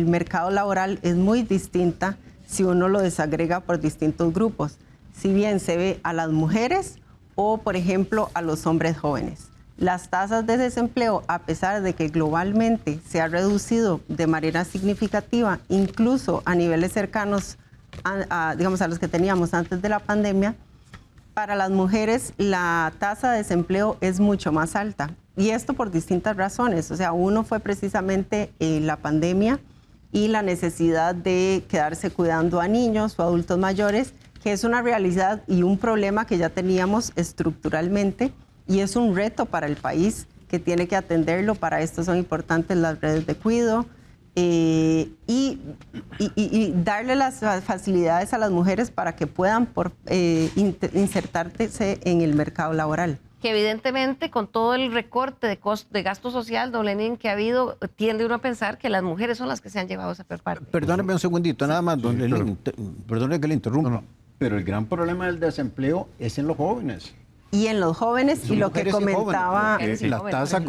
mercado laboral es muy distinta si uno lo desagrega por distintos grupos. Si bien se ve a las mujeres o, por ejemplo, a los hombres jóvenes. Las tasas de desempleo, a pesar de que globalmente se ha reducido de manera significativa, incluso a niveles cercanos digamos, a los que teníamos antes de la pandemia, para las mujeres la tasa de desempleo es mucho más alta. Y esto por distintas razones. O sea, uno fue precisamente la pandemia y la necesidad de quedarse cuidando a niños o adultos mayores, que es una realidad y un problema que ya teníamos estructuralmente y es un reto para el país que tiene que atenderlo. Para esto son importantes las redes de cuidado y darle las facilidades a las mujeres para que puedan insertarse en el mercado laboral. Que evidentemente con todo el recorte de gasto social, don Lenín, que ha habido, tiende uno a pensar que las mujeres son las que se han llevado esa peor parte. Perdóneme un segundito, nada más, don Lenín, perdóneme que le interrumpa. No. Pero el gran problema del desempleo es en los jóvenes. Y en los jóvenes, y lo que comentaba... La tasa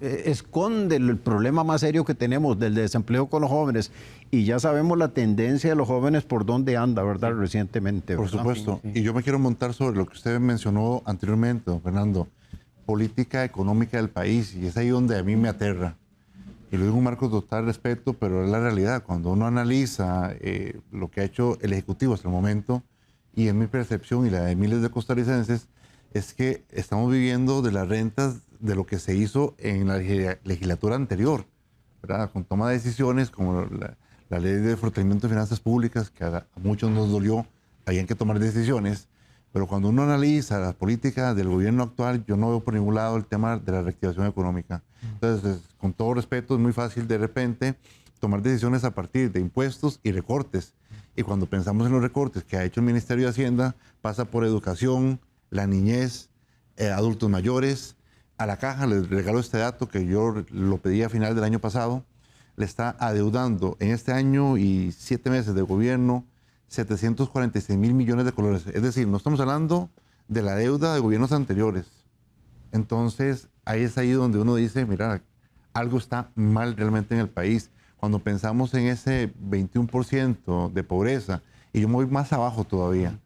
esconde el problema más serio que tenemos del desempleo con los jóvenes. Y ya sabemos la tendencia de los jóvenes por dónde anda, ¿verdad? Recientemente. Por supuesto. Y yo me quiero montar sobre lo que usted mencionó anteriormente, don Fernando. Política económica del país. Y es ahí donde a mí me aterra. Y lo digo en un marco de total respeto, pero es la realidad. Cuando uno analiza lo que ha hecho el Ejecutivo hasta el momento, y en mi percepción y la de miles de costarricenses, es que estamos viviendo de las rentas de lo que se hizo en la legislatura anterior, ¿verdad? Con toma de decisiones como la ley de fortalecimiento de finanzas públicas, que a muchos nos dolió, habían que tomar decisiones, pero cuando uno analiza la política del gobierno actual, yo no veo por ningún lado el tema de la reactivación económica. Entonces, con todo respeto, es muy fácil de repente tomar decisiones a partir de impuestos y recortes. Y cuando pensamos en los recortes que ha hecho el Ministerio de Hacienda, pasa por educación, la niñez, adultos mayores. A la Caja les regalo este dato que yo lo pedí a final del año pasado. Le está adeudando en este año y 7 meses de gobierno 746,000 millones de colones. Es decir, no estamos hablando de la deuda de gobiernos anteriores. Entonces, ahí es ahí donde uno dice, mira, algo está mal realmente en el país. Cuando pensamos en ese 21% de pobreza, y yo me voy más abajo todavía,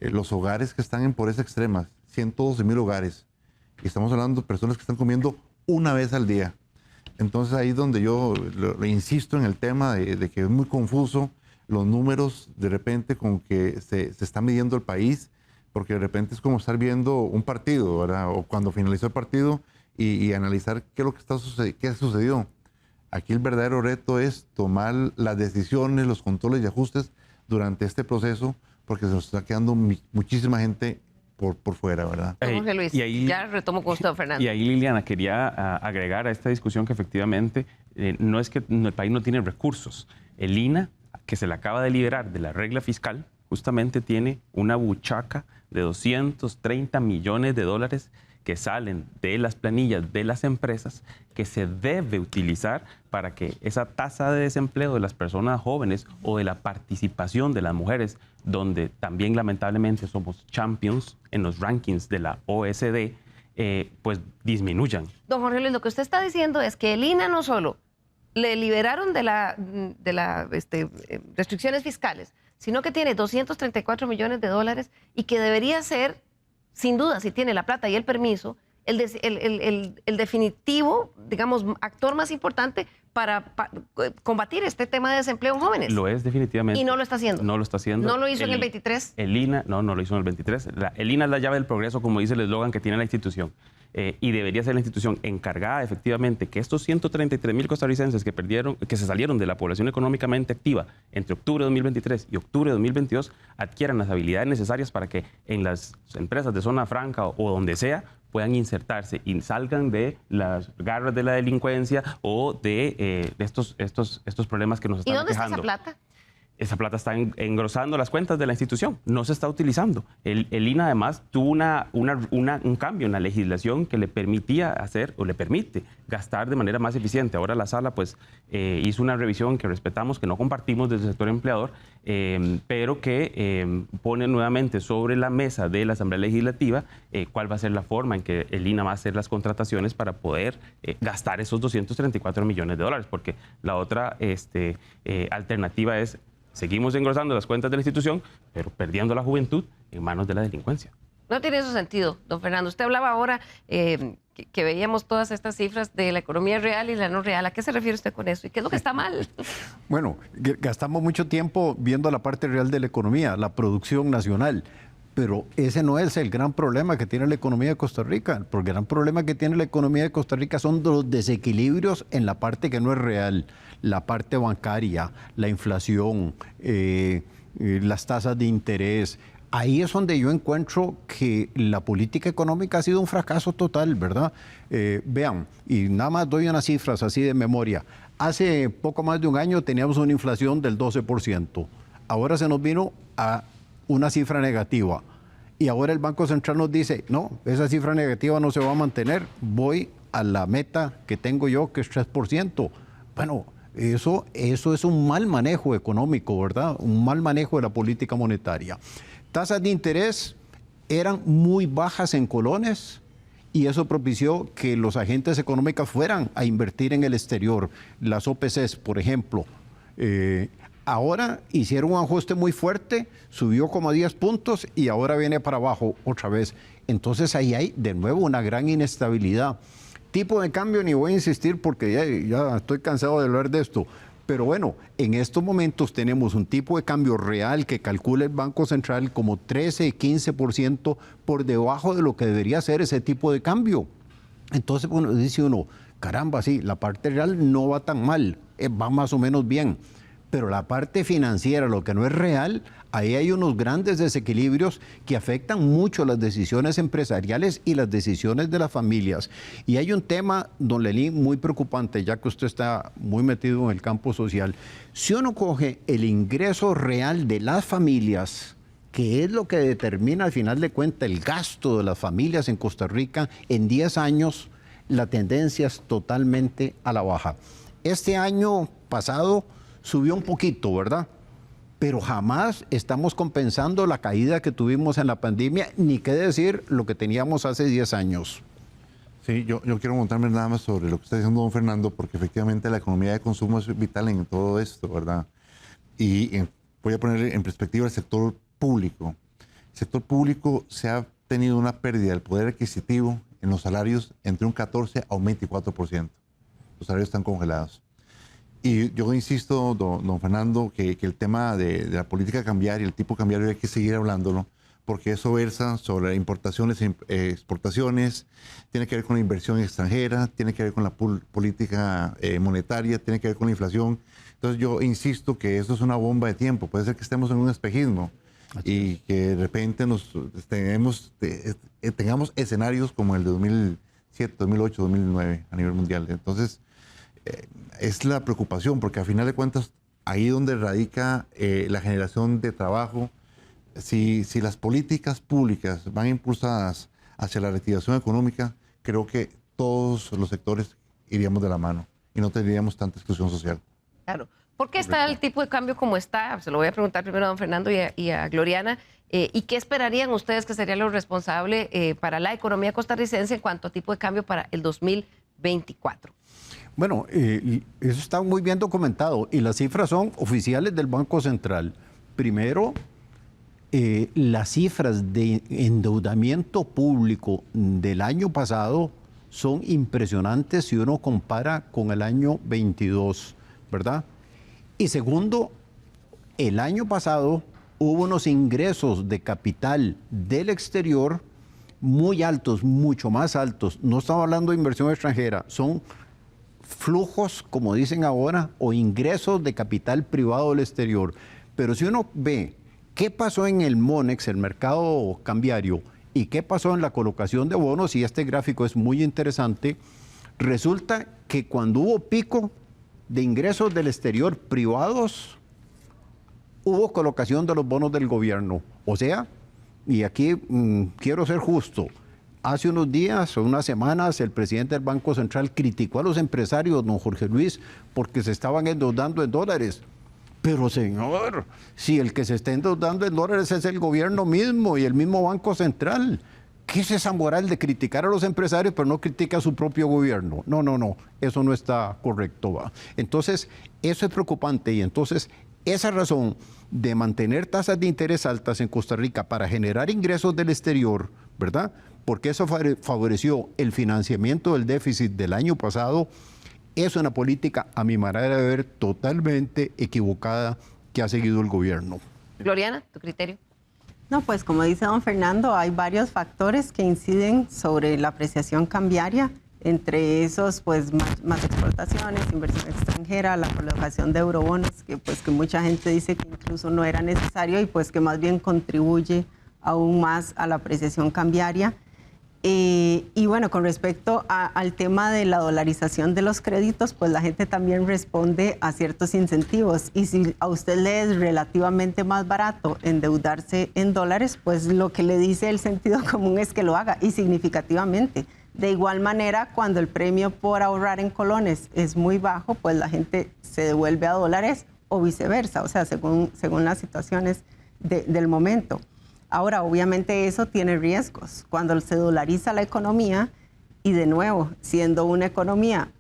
los hogares que están en pobreza extrema, 112,000 hogares. Y estamos hablando de personas que están comiendo una vez al día. Entonces ahí es donde yo insisto en el tema de que es muy confuso los números de repente con que se está midiendo el país, porque de repente es como estar viendo un partido, ¿verdad? O cuando finalizó el partido y analizar qué es lo que qué sucedió. Aquí el verdadero reto es tomar las decisiones, los controles y ajustes durante este proceso, porque se nos está quedando muchísima gente por fuera, ¿verdad? Jorge Luis, y ahí, ya retomo con usted, Fernando. Y ahí, Liliana, quería agregar a esta discusión que efectivamente no es que el país no tiene recursos. El INA, que se le acaba de liberar de la regla fiscal, justamente tiene una buchaca de 230 millones de dólares que salen de las planillas de las empresas que se debe utilizar para que esa tasa de desempleo de las personas jóvenes o de la participación de las mujeres, donde también lamentablemente somos champions en los rankings de la OECD, pues disminuyan. Don Jorge Luis, lo que usted está diciendo es que el INA no solo le liberaron de las restricciones fiscales, sino que tiene 234 millones de dólares y que debería ser, sin duda, si tiene la plata y el permiso, el definitivo, digamos, actor más importante para combatir este tema de desempleo en jóvenes. Lo es definitivamente. Y no lo está haciendo. No lo está haciendo. ¿No lo hizo en el 23? El INA, no lo hizo en el 23. El INA es la llave del progreso, como dice el eslogan que tiene la institución. Y debería ser la institución encargada, efectivamente, que estos 133,000 costarricenses que se salieron de la población económicamente activa entre octubre de 2023 y octubre de 2022 adquieran las habilidades necesarias para que en las empresas de zona franca o donde sea puedan insertarse y salgan de las garras de la delincuencia o de estos problemas que nos están quejando. ¿Y dónde está esa plata? Esa plata está engrosando las cuentas de la institución, no se está utilizando. El INA además tuvo un cambio en la legislación que le permitía hacer o le permite gastar de manera más eficiente. Ahora la sala pues hizo una revisión que respetamos, que no compartimos desde el sector empleador, pero que pone nuevamente sobre la mesa de la Asamblea Legislativa cuál va a ser la forma en que el INA va a hacer las contrataciones para poder gastar esos 234 millones de dólares, porque la otra alternativa es seguimos engrosando las cuentas de la institución, pero perdiendo la juventud en manos de la delincuencia. No tiene eso sentido, don Fernando. Usted hablaba ahora que veíamos todas estas cifras de la economía real y la no real. ¿A qué se refiere usted con eso? ¿Y qué es lo que está mal? Bueno, gastamos mucho tiempo viendo la parte real de la economía, la producción nacional. Pero ese no es el gran problema que tiene la economía de Costa Rica. El gran problema que tiene la economía de Costa Rica son los desequilibrios en la parte que no es real. La parte bancaria, la inflación, las tasas de interés. Ahí es donde yo encuentro que la política económica ha sido un fracaso total, ¿verdad? Vean, y nada más doy unas cifras así de memoria. Hace poco más de un año teníamos una inflación del 12%. Ahora se nos vino a una cifra negativa. Y ahora el Banco Central nos dice, no, esa cifra negativa no se va a mantener, voy a la meta que tengo yo, que es 3%. Bueno, eso es un mal manejo económico, ¿verdad? Un mal manejo de la política monetaria. Tasas de interés eran muy bajas en colones y eso propició que los agentes económicos fueran a invertir en el exterior. Las OPCs, por ejemplo, ahora hicieron un ajuste muy fuerte, subió como 10 puntos y ahora viene para abajo otra vez. Entonces ahí hay de nuevo una gran inestabilidad. Tipo de cambio ni voy a insistir porque ya estoy cansado de hablar de esto. Pero bueno, en estos momentos tenemos un tipo de cambio real que calcula el Banco Central como 13-15% por debajo de lo que debería ser ese tipo de cambio. Entonces, bueno, dice uno, caramba, sí, la parte real no va tan mal, va más o menos bien. Pero la parte financiera, lo que no es real, ahí hay unos grandes desequilibrios que afectan mucho las decisiones empresariales y las decisiones de las familias. Y hay un tema, don Lenín, muy preocupante, ya que usted está muy metido en el campo social. Si uno coge el ingreso real de las familias, que es lo que determina al final de cuentas el gasto de las familias en Costa Rica, en 10 años, la tendencia es totalmente a la baja. Este año pasado subió un poquito, ¿verdad? Pero jamás estamos compensando la caída que tuvimos en la pandemia, ni qué decir lo que teníamos hace 10 años. Sí, yo quiero montarme nada más sobre lo que está diciendo don Fernando, porque efectivamente la economía de consumo es vital en todo esto, ¿verdad? Y voy a poner en perspectiva el sector público. El sector público se ha tenido una pérdida del poder adquisitivo en los salarios entre un 14 a un 24%. Los salarios están congelados. Y yo insisto, don Fernando, que el tema de la política cambiaria, el tipo cambiario, hay que seguir hablándolo, porque eso versa sobre importaciones e exportaciones, tiene que ver con la inversión extranjera, tiene que ver con la política monetaria, tiene que ver con la inflación. Entonces yo insisto que esto es una bomba de tiempo, puede ser que estemos en un espejismo y que de repente tengamos escenarios como el de 2007, 2008, 2009 a nivel mundial. Entonces, es la preocupación, porque a final de cuentas, ahí donde radica la generación de trabajo, si las políticas públicas van impulsadas hacia la reactivación económica, creo que todos los sectores iríamos de la mano y no tendríamos tanta exclusión social. Claro. ¿Por qué está el tipo de cambio como está? Se lo voy a preguntar primero a don Fernando y a Gloriana. ¿Y qué esperarían ustedes que sería lo responsable para la economía costarricense en cuanto a tipo de cambio para el 2024? Bueno, eso está muy bien documentado y las cifras son oficiales del Banco Central. Primero, las cifras de endeudamiento público del año pasado son impresionantes si uno compara con el año 22, ¿verdad? Y segundo, el año pasado hubo unos ingresos de capital del exterior muy altos, mucho más altos. No estamos hablando de inversión extranjera, son flujos, como dicen ahora, o ingresos de capital privado del exterior. Pero si uno ve qué pasó en el MONEX, el mercado cambiario, y qué pasó en la colocación de bonos, y este gráfico es muy interesante, resulta que cuando hubo pico de ingresos del exterior privados, hubo colocación de los bonos del gobierno. O sea, y aquí quiero ser justo, hace unos días o unas semanas el presidente del Banco Central criticó a los empresarios, don Jorge Luis, porque se estaban endeudando en dólares. Pero señor, si el que se está endeudando en dólares es el gobierno mismo y el mismo Banco Central, ¿qué es esa moral de criticar a los empresarios pero no critica a su propio gobierno? No, eso no está correcto, ¿va? Entonces, eso es preocupante y entonces esa razón de mantener tasas de interés altas en Costa Rica para generar ingresos del exterior, ¿verdad? Porque eso favoreció el financiamiento del déficit del año pasado, es una política, a mi manera de ver, totalmente equivocada que ha seguido el gobierno. Gloriana, ¿tu criterio? No, pues como dice don Fernando, hay varios factores que inciden sobre la apreciación cambiaria. Entre esos, pues más exportaciones, inversión extranjera, la colocación de eurobonos, que mucha gente dice que incluso no era necesario y pues que más bien contribuye aún más a la apreciación cambiaria. Y bueno, con respecto al tema de la dolarización de los créditos, pues la gente también responde a ciertos incentivos. Y si a usted le es relativamente más barato endeudarse en dólares, pues lo que le dice el sentido común es que lo haga, y significativamente. De igual manera, cuando el premio por ahorrar en colones es muy bajo, pues la gente se devuelve a dólares o viceversa, o sea, según las situaciones del momento. Ahora, obviamente eso tiene riesgos. Cuando se dolariza la economía, y de nuevo, siendo una economía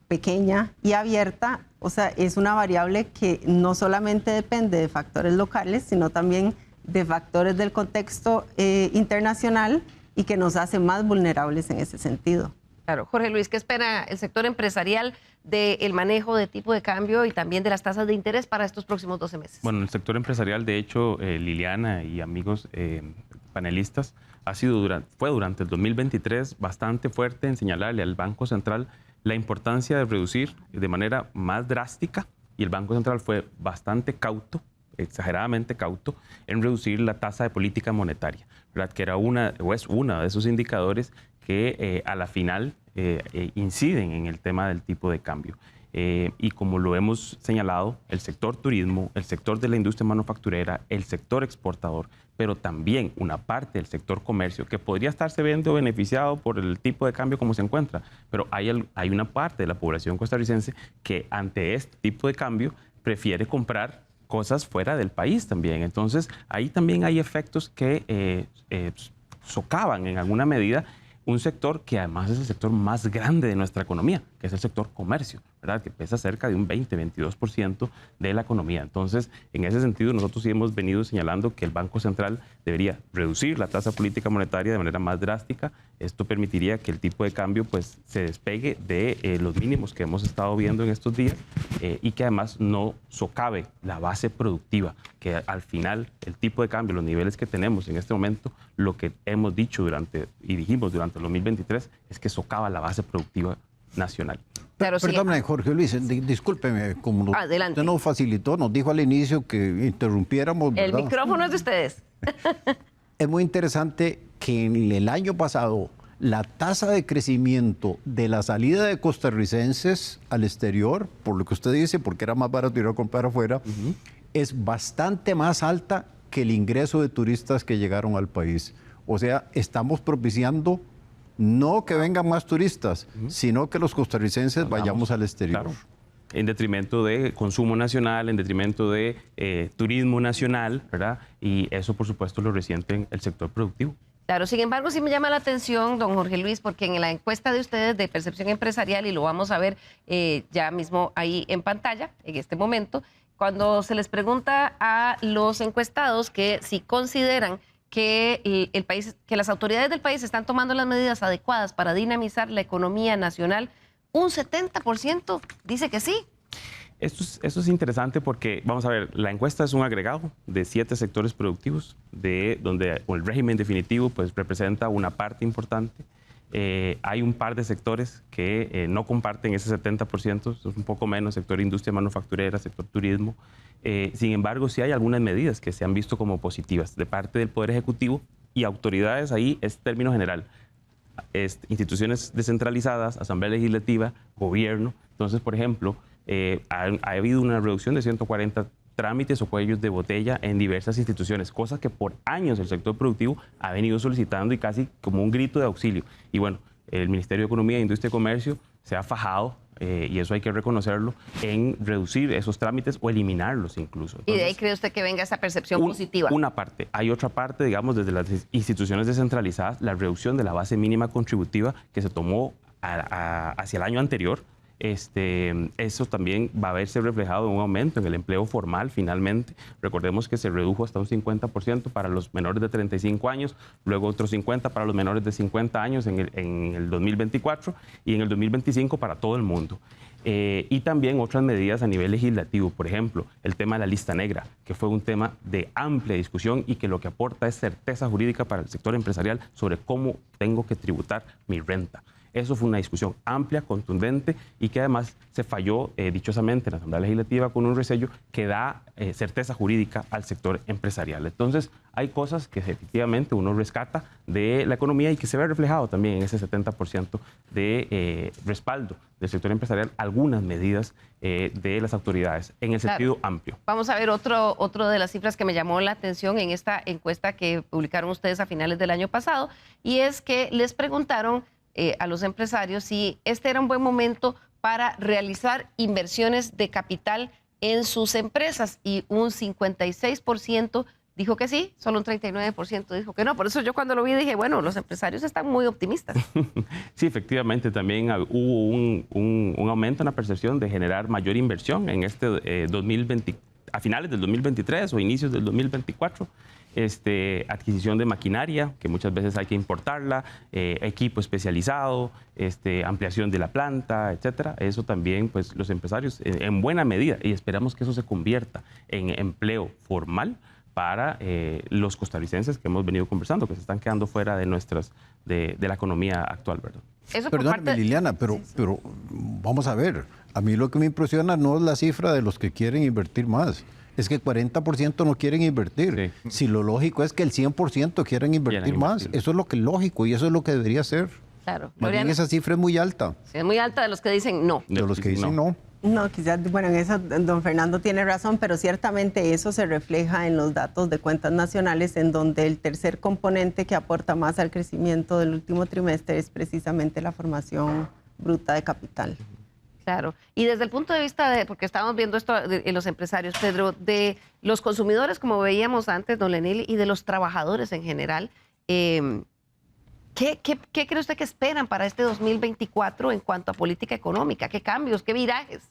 pequeña y abierta, o sea, es una variable que no solamente depende de factores locales, sino también de factores del contexto internacional y que nos hace más vulnerables en ese sentido. Claro. Jorge Luis, ¿qué espera el sector empresarial del manejo de tipo de cambio y también de las tasas de interés para estos próximos 12 meses? Bueno, el sector empresarial, de hecho, Liliana y amigos panelistas, fue durante el 2023 bastante fuerte en señalarle al Banco Central la importancia de reducir de manera más drástica, y el Banco Central fue bastante cauto, exageradamente cauto, en reducir la tasa de política monetaria, ¿verdad? Que era es uno de esos indicadores que a la final inciden en el tema del tipo de cambio. Y como lo hemos señalado, el sector turismo, el sector de la industria manufacturera, el sector exportador, pero también una parte del sector comercio que podría estarse viendo beneficiado por el tipo de cambio como se encuentra, pero hay una parte de la población costarricense que ante este tipo de cambio prefiere comprar cosas fuera del país también. Entonces, ahí también hay efectos que socavan en alguna medida un sector que además es el sector más grande de nuestra economía, que es el sector comercio, ¿verdad? Que pesa cerca de un 20-22% de la economía. Entonces, en ese sentido, nosotros sí hemos venido señalando que el Banco Central debería reducir la tasa política monetaria de manera más drástica. Esto permitiría que el tipo de cambio pues, se despegue de los mínimos que hemos estado viendo en estos días y que además no socave la base productiva, que al final el tipo de cambio, los niveles que tenemos en este momento, lo que hemos dicho dijimos durante el 2023 es que socava la base productiva nacional. Claro, perdóname, Jorge Luis, discúlpeme, como usted nos facilitó, nos dijo al inicio que interrumpiéramos, ¿verdad? El micrófono es de ustedes. Es muy interesante que en el año pasado la tasa de crecimiento de la salida de costarricenses al exterior, por lo que usted dice, porque era más barato ir a comprar afuera, es bastante más alta que el ingreso de turistas que llegaron al país. O sea, estamos propiciando no que vengan más turistas, sino que los costarricenses vayamos al exterior. Claro. En detrimento de consumo nacional, en detrimento de turismo nacional, ¿verdad? Y eso, por supuesto, lo resiente en el sector productivo. Claro, sin embargo, sí me llama la atención, don Jorge Luis, porque en la encuesta de ustedes de percepción empresarial, y lo vamos a ver ya mismo ahí en pantalla, en este momento, cuando se les pregunta a los encuestados que si consideran que el país, que las autoridades del país están tomando las medidas adecuadas para dinamizar la economía nacional, un 70% dice que sí. Esto es interesante porque, vamos a ver, la encuesta es un agregado de 7 sectores productivos, donde el régimen definitivo pues, representa una parte importante. Hay un par de sectores que no comparten ese 70%, es un poco menos, sector industria manufacturera, sector turismo. Sin embargo, sí hay algunas medidas que se han visto como positivas de parte del Poder Ejecutivo y autoridades, ahí es término general. Instituciones descentralizadas, Asamblea Legislativa, Gobierno. Entonces, por ejemplo, ha habido una reducción de 140 trámites o cuellos de botella en diversas instituciones, cosas que por años el sector productivo ha venido solicitando y casi como un grito de auxilio. Y bueno, el Ministerio de Economía, Industria y Comercio se ha fajado, y eso hay que reconocerlo, en reducir esos trámites o eliminarlos incluso. Entonces, ¿y de ahí cree usted que venga esa percepción positiva? Una parte. Hay otra parte, digamos, desde las instituciones descentralizadas, la reducción de la base mínima contributiva que se tomó hacia el año anterior. Eso también va a verse reflejado en un aumento en el empleo formal finalmente. Recordemos que se redujo hasta un 50% para los menores de 35 años, luego otro 50% para los menores de 50 años en el 2024 y en el 2025 para todo el mundo. Y también otras medidas a nivel legislativo, por ejemplo, el tema de la lista negra, que fue un tema de amplia discusión y que lo que aporta es certeza jurídica para el sector empresarial sobre cómo tengo que tributar mi renta. Eso fue una discusión amplia, contundente y que además se falló dichosamente en la Asamblea Legislativa con un resello que da certeza jurídica al sector empresarial. Entonces, hay cosas que efectivamente uno rescata de la economía y que se ve reflejado también en ese 70% de respaldo del sector empresarial, algunas medidas de las autoridades en el sentido amplio. Vamos a ver otro de las cifras que me llamó la atención en esta encuesta que publicaron ustedes a finales del año pasado, y es que les preguntaron a los empresarios si este era un buen momento para realizar inversiones de capital en sus empresas, y un 56% dijo que sí, solo un 39% dijo que no. Por eso yo cuando lo vi dije, bueno, los empresarios están muy optimistas. Sí, efectivamente, también hubo un aumento en la percepción de generar mayor inversión en este 2020, a finales del 2023 o inicios del 2024. Adquisición de maquinaria, que muchas veces hay que importarla, equipo especializado, ampliación de la planta, etcétera. Eso también, pues, los empresarios, en buena medida, y esperamos que eso se convierta en empleo formal para los costarricenses que hemos venido conversando, que se están quedando fuera de la economía actual, ¿verdad? Perdóname, Liliana, pero vamos a ver. A mí lo que me impresiona no es la cifra de los que quieren invertir más. Es que 40% no quieren invertir. Sí. Si lo lógico es que el 100% quieran invertir más, eso es lo que es lógico y eso es lo que debería ser. Claro. Más bien esa cifra es muy alta. Sí, es muy alta de los que dicen no. De los que dicen no. No, quizás, bueno, en eso don Fernando tiene razón, pero ciertamente eso se refleja en los datos de cuentas nacionales, en donde el tercer componente que aporta más al crecimiento del último trimestre es precisamente la formación bruta de capital. Claro. Y desde el punto de vista de, porque estábamos viendo esto de los empresarios, Pedro, de los consumidores, como veíamos antes, don Lenín, y de los trabajadores en general, ¿qué cree usted que esperan para este 2024 en cuanto a política económica? ¿Qué cambios, qué virajes?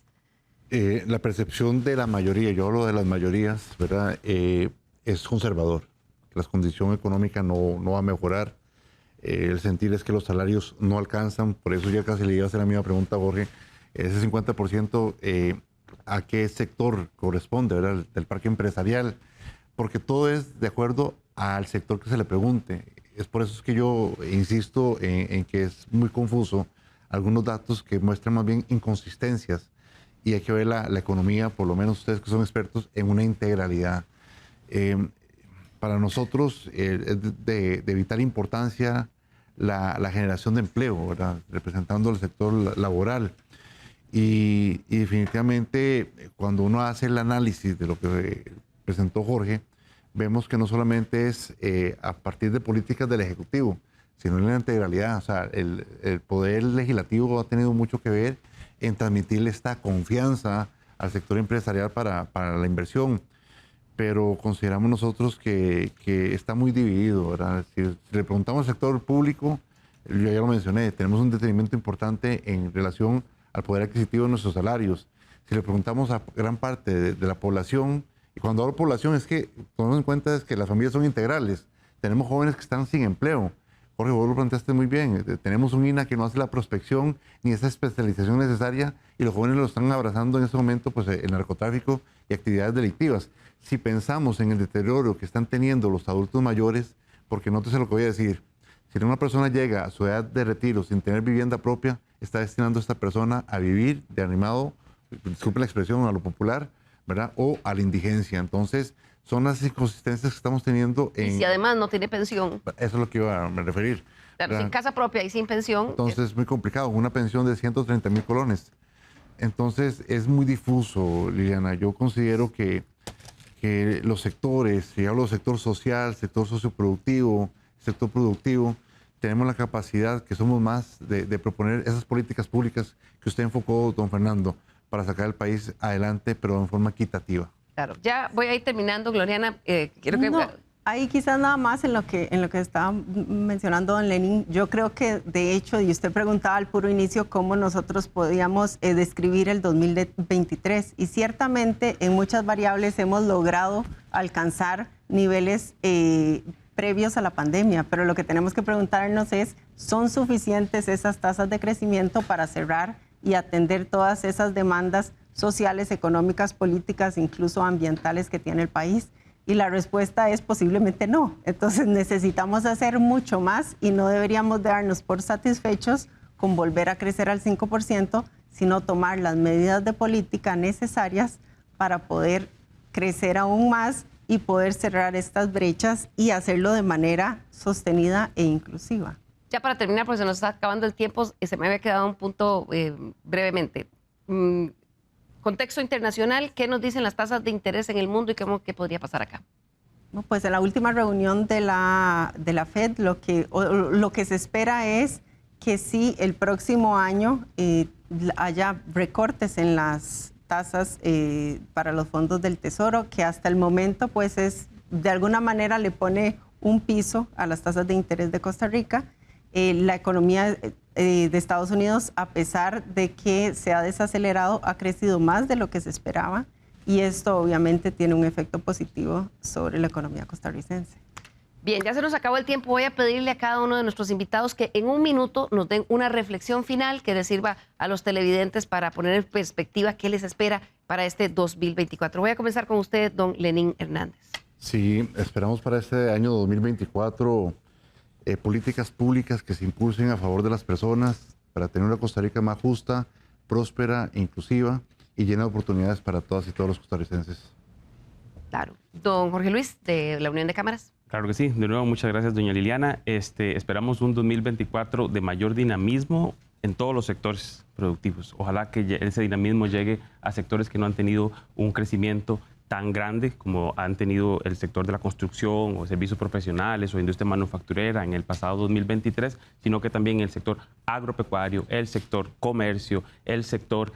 La percepción de la mayoría, yo hablo de las mayorías, ¿verdad? Es conservador. La condición económica no va a mejorar. El sentir es que los salarios no alcanzan, por eso ya casi le iba a hacer la misma pregunta a Jorge. Ese 50%, ¿a qué sector corresponde, verdad? Del parque empresarial, porque todo es de acuerdo al sector que se le pregunte. Es por eso que yo insisto en que es muy confuso algunos datos que muestran más bien inconsistencias, y hay que ver la economía, por lo menos ustedes que son expertos, en una integralidad. Para nosotros es de vital importancia la generación de empleo, ¿verdad? Representando el sector laboral. Y definitivamente cuando uno hace el análisis de lo que presentó Jorge, vemos que no solamente es a partir de políticas del Ejecutivo, sino en la integralidad. O sea, el Poder Legislativo ha tenido mucho que ver en transmitirle esta confianza al sector empresarial para la inversión, pero consideramos nosotros que está muy dividido, ¿verdad? Si le preguntamos al sector público, yo ya lo mencioné, tenemos un detenimiento importante en relación al poder adquisitivo de nuestros salarios. Si le preguntamos a gran parte de la población, y cuando hablo población es que tomamos en cuenta es que las familias son integrales, tenemos jóvenes que están sin empleo. Jorge, vos lo planteaste muy bien, tenemos un INAH que no hace la prospección ni esa especialización necesaria y los jóvenes lo están abrazando en este momento pues el narcotráfico y actividades delictivas. Si pensamos en el deterioro que están teniendo los adultos mayores, porque nótese lo que voy a decir, si una persona llega a su edad de retiro sin tener vivienda propia, está destinando a esta persona a vivir de animado, disculpe la expresión, a lo popular, ¿verdad? O a la indigencia. Entonces, son las inconsistencias que estamos teniendo en... Y si además no tiene pensión. Eso es lo que iba a referir. Claro, ¿verdad? sin casa propia y sin pensión. Entonces es muy complicado, una pensión de 130,000 colones. Entonces es muy difuso, Liliana. Yo considero que los sectores, si hablo del sector social, sector socioproductivo, sector productivo, tenemos la capacidad, que somos más, de proponer esas políticas públicas que usted enfocó, don Fernando, para sacar el país adelante, pero en forma equitativa. Claro, ya voy a ir terminando, Gloriana. Quiero que... No, ahí quizás nada más en lo que estaba mencionando don Lenín, yo creo que de hecho, y usted preguntaba al puro inicio cómo nosotros podíamos describir el 2023, y ciertamente en muchas variables hemos logrado alcanzar niveles previos a la pandemia, pero lo que tenemos que preguntarnos es, ¿son suficientes esas tasas de crecimiento para cerrar y atender todas esas demandas sociales, económicas, políticas, incluso ambientales que tiene el país? Y la respuesta es posiblemente no. Entonces necesitamos hacer mucho más y no deberíamos darnos por satisfechos con volver a crecer al 5%, sino tomar las medidas de política necesarias para poder crecer aún más y poder cerrar estas brechas y hacerlo de manera sostenida e inclusiva. Ya para terminar, porque se nos está acabando el tiempo, se me había quedado un punto brevemente. Contexto internacional, ¿qué nos dicen las tasas de interés en el mundo y qué podría pasar acá? Pues en la última reunión de la FED lo que se espera es que sí, el próximo año haya recortes en las tasas para los fondos del Tesoro, que hasta el momento pues es, de alguna manera le pone un piso a las tasas de interés de Costa Rica. La economía de Estados Unidos, a pesar de que se ha desacelerado, ha crecido más de lo que se esperaba y esto obviamente tiene un efecto positivo sobre la economía costarricense. Bien, ya se nos acabó el tiempo. Voy a pedirle a cada uno de nuestros invitados que en un minuto nos den una reflexión final que les sirva a los televidentes para poner en perspectiva qué les espera para este 2024. Voy a comenzar con usted, don Lenín Hernández. Sí, esperamos para este año 2024 políticas públicas que se impulsen a favor de las personas para tener una Costa Rica más justa, próspera, inclusiva y llena de oportunidades para todas y todos los costarricenses. Claro. Don Jorge Luis, de la Unión de Cámaras. Claro que sí. De nuevo, muchas gracias, doña Liliana. Esperamos un 2024 de mayor dinamismo en todos los sectores productivos. Ojalá que ese dinamismo llegue a sectores que no han tenido un crecimiento tan grande como han tenido el sector de la construcción o servicios profesionales o industria manufacturera en el pasado 2023, sino que también el sector agropecuario, el sector comercio, el sector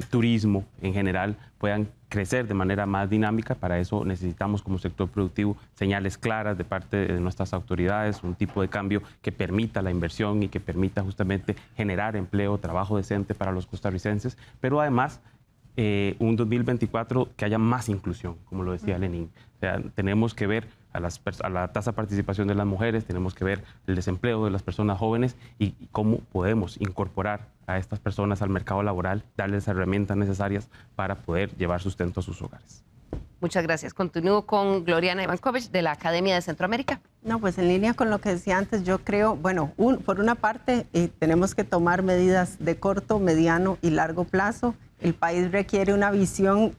turismo en general puedan crecer de manera más dinámica. Para eso necesitamos como sector productivo señales claras de parte de nuestras autoridades, un tipo de cambio que permita la inversión y que permita justamente generar empleo, trabajo decente para los costarricenses, pero además un 2024 que haya más inclusión, como lo decía Lenín. O sea, tenemos que ver a la tasa de participación de las mujeres, tenemos que ver el desempleo de las personas jóvenes y cómo podemos incorporar a estas personas al mercado laboral, darles las herramientas necesarias para poder llevar sustento a sus hogares. Muchas gracias. Continúo con Gloriana Ivankovich de la Academia de Centroamérica. No, pues en línea con lo que decía antes, yo creo, bueno, por una parte tenemos que tomar medidas de corto, mediano y largo plazo. El país requiere una visión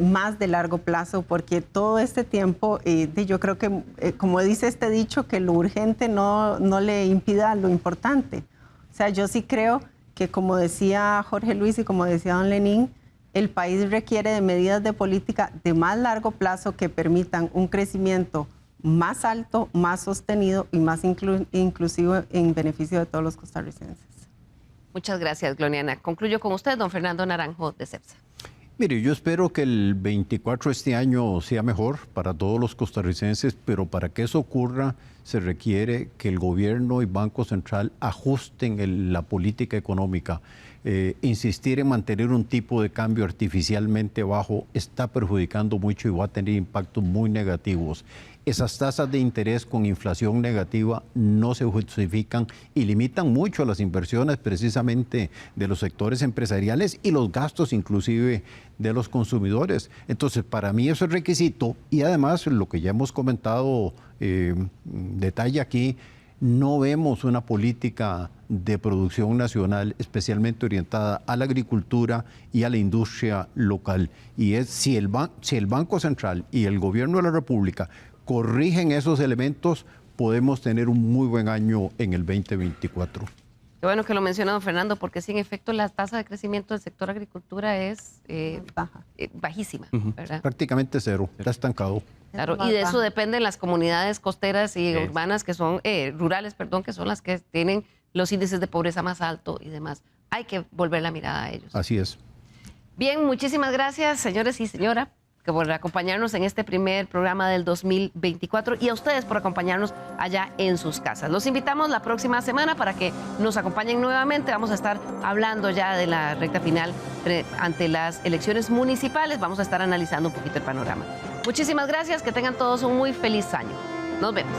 más de largo plazo porque todo este tiempo, yo creo que, como dice este dicho, que lo urgente no le impida lo importante. O sea, yo sí creo que, como decía Jorge Luis y como decía don Lenín, el país requiere de medidas de política de más largo plazo que permitan un crecimiento más alto, más sostenido y más inclusivo en beneficio de todos los costarricenses. Muchas gracias, Gloriana. Concluyo con usted, don Fernando Naranjo, de CEPSA. Mire, yo espero que el 24 este año sea mejor para todos los costarricenses, pero para que eso ocurra se requiere que el gobierno y Banco Central ajusten la política económica. Insistir en mantener un tipo de cambio artificialmente bajo está perjudicando mucho y va a tener impactos muy negativos. Esas tasas de interés con inflación negativa no se justifican y limitan mucho las inversiones precisamente de los sectores empresariales y los gastos inclusive de los consumidores. Entonces, para mí eso es requisito y además lo que ya hemos comentado detalle aquí, no vemos una política de producción nacional especialmente orientada a la agricultura y a la industria local. Y es si el Banco Central y el Gobierno de la República corrigen esos elementos, podemos tener un muy buen año en el 2024. Qué bueno que lo menciona don Fernando, porque sí, en efecto, la tasa de crecimiento del sector agricultura es bajísima, ¿verdad? Prácticamente cero, está estancado. Claro, y de eso dependen las comunidades costeras y urbanas que son, rurales, perdón, que son las que tienen los índices de pobreza más altos y demás. Hay que volver la mirada a ellos. Así es. Bien, muchísimas gracias, señores y señora, por acompañarnos en este primer programa del 2024 y a ustedes por acompañarnos allá en sus casas. Los invitamos la próxima semana para que nos acompañen nuevamente. Vamos a estar hablando ya de la recta final ante las elecciones municipales. Vamos a estar analizando un poquito el panorama. Muchísimas gracias, que tengan todos un muy feliz año. Nos vemos.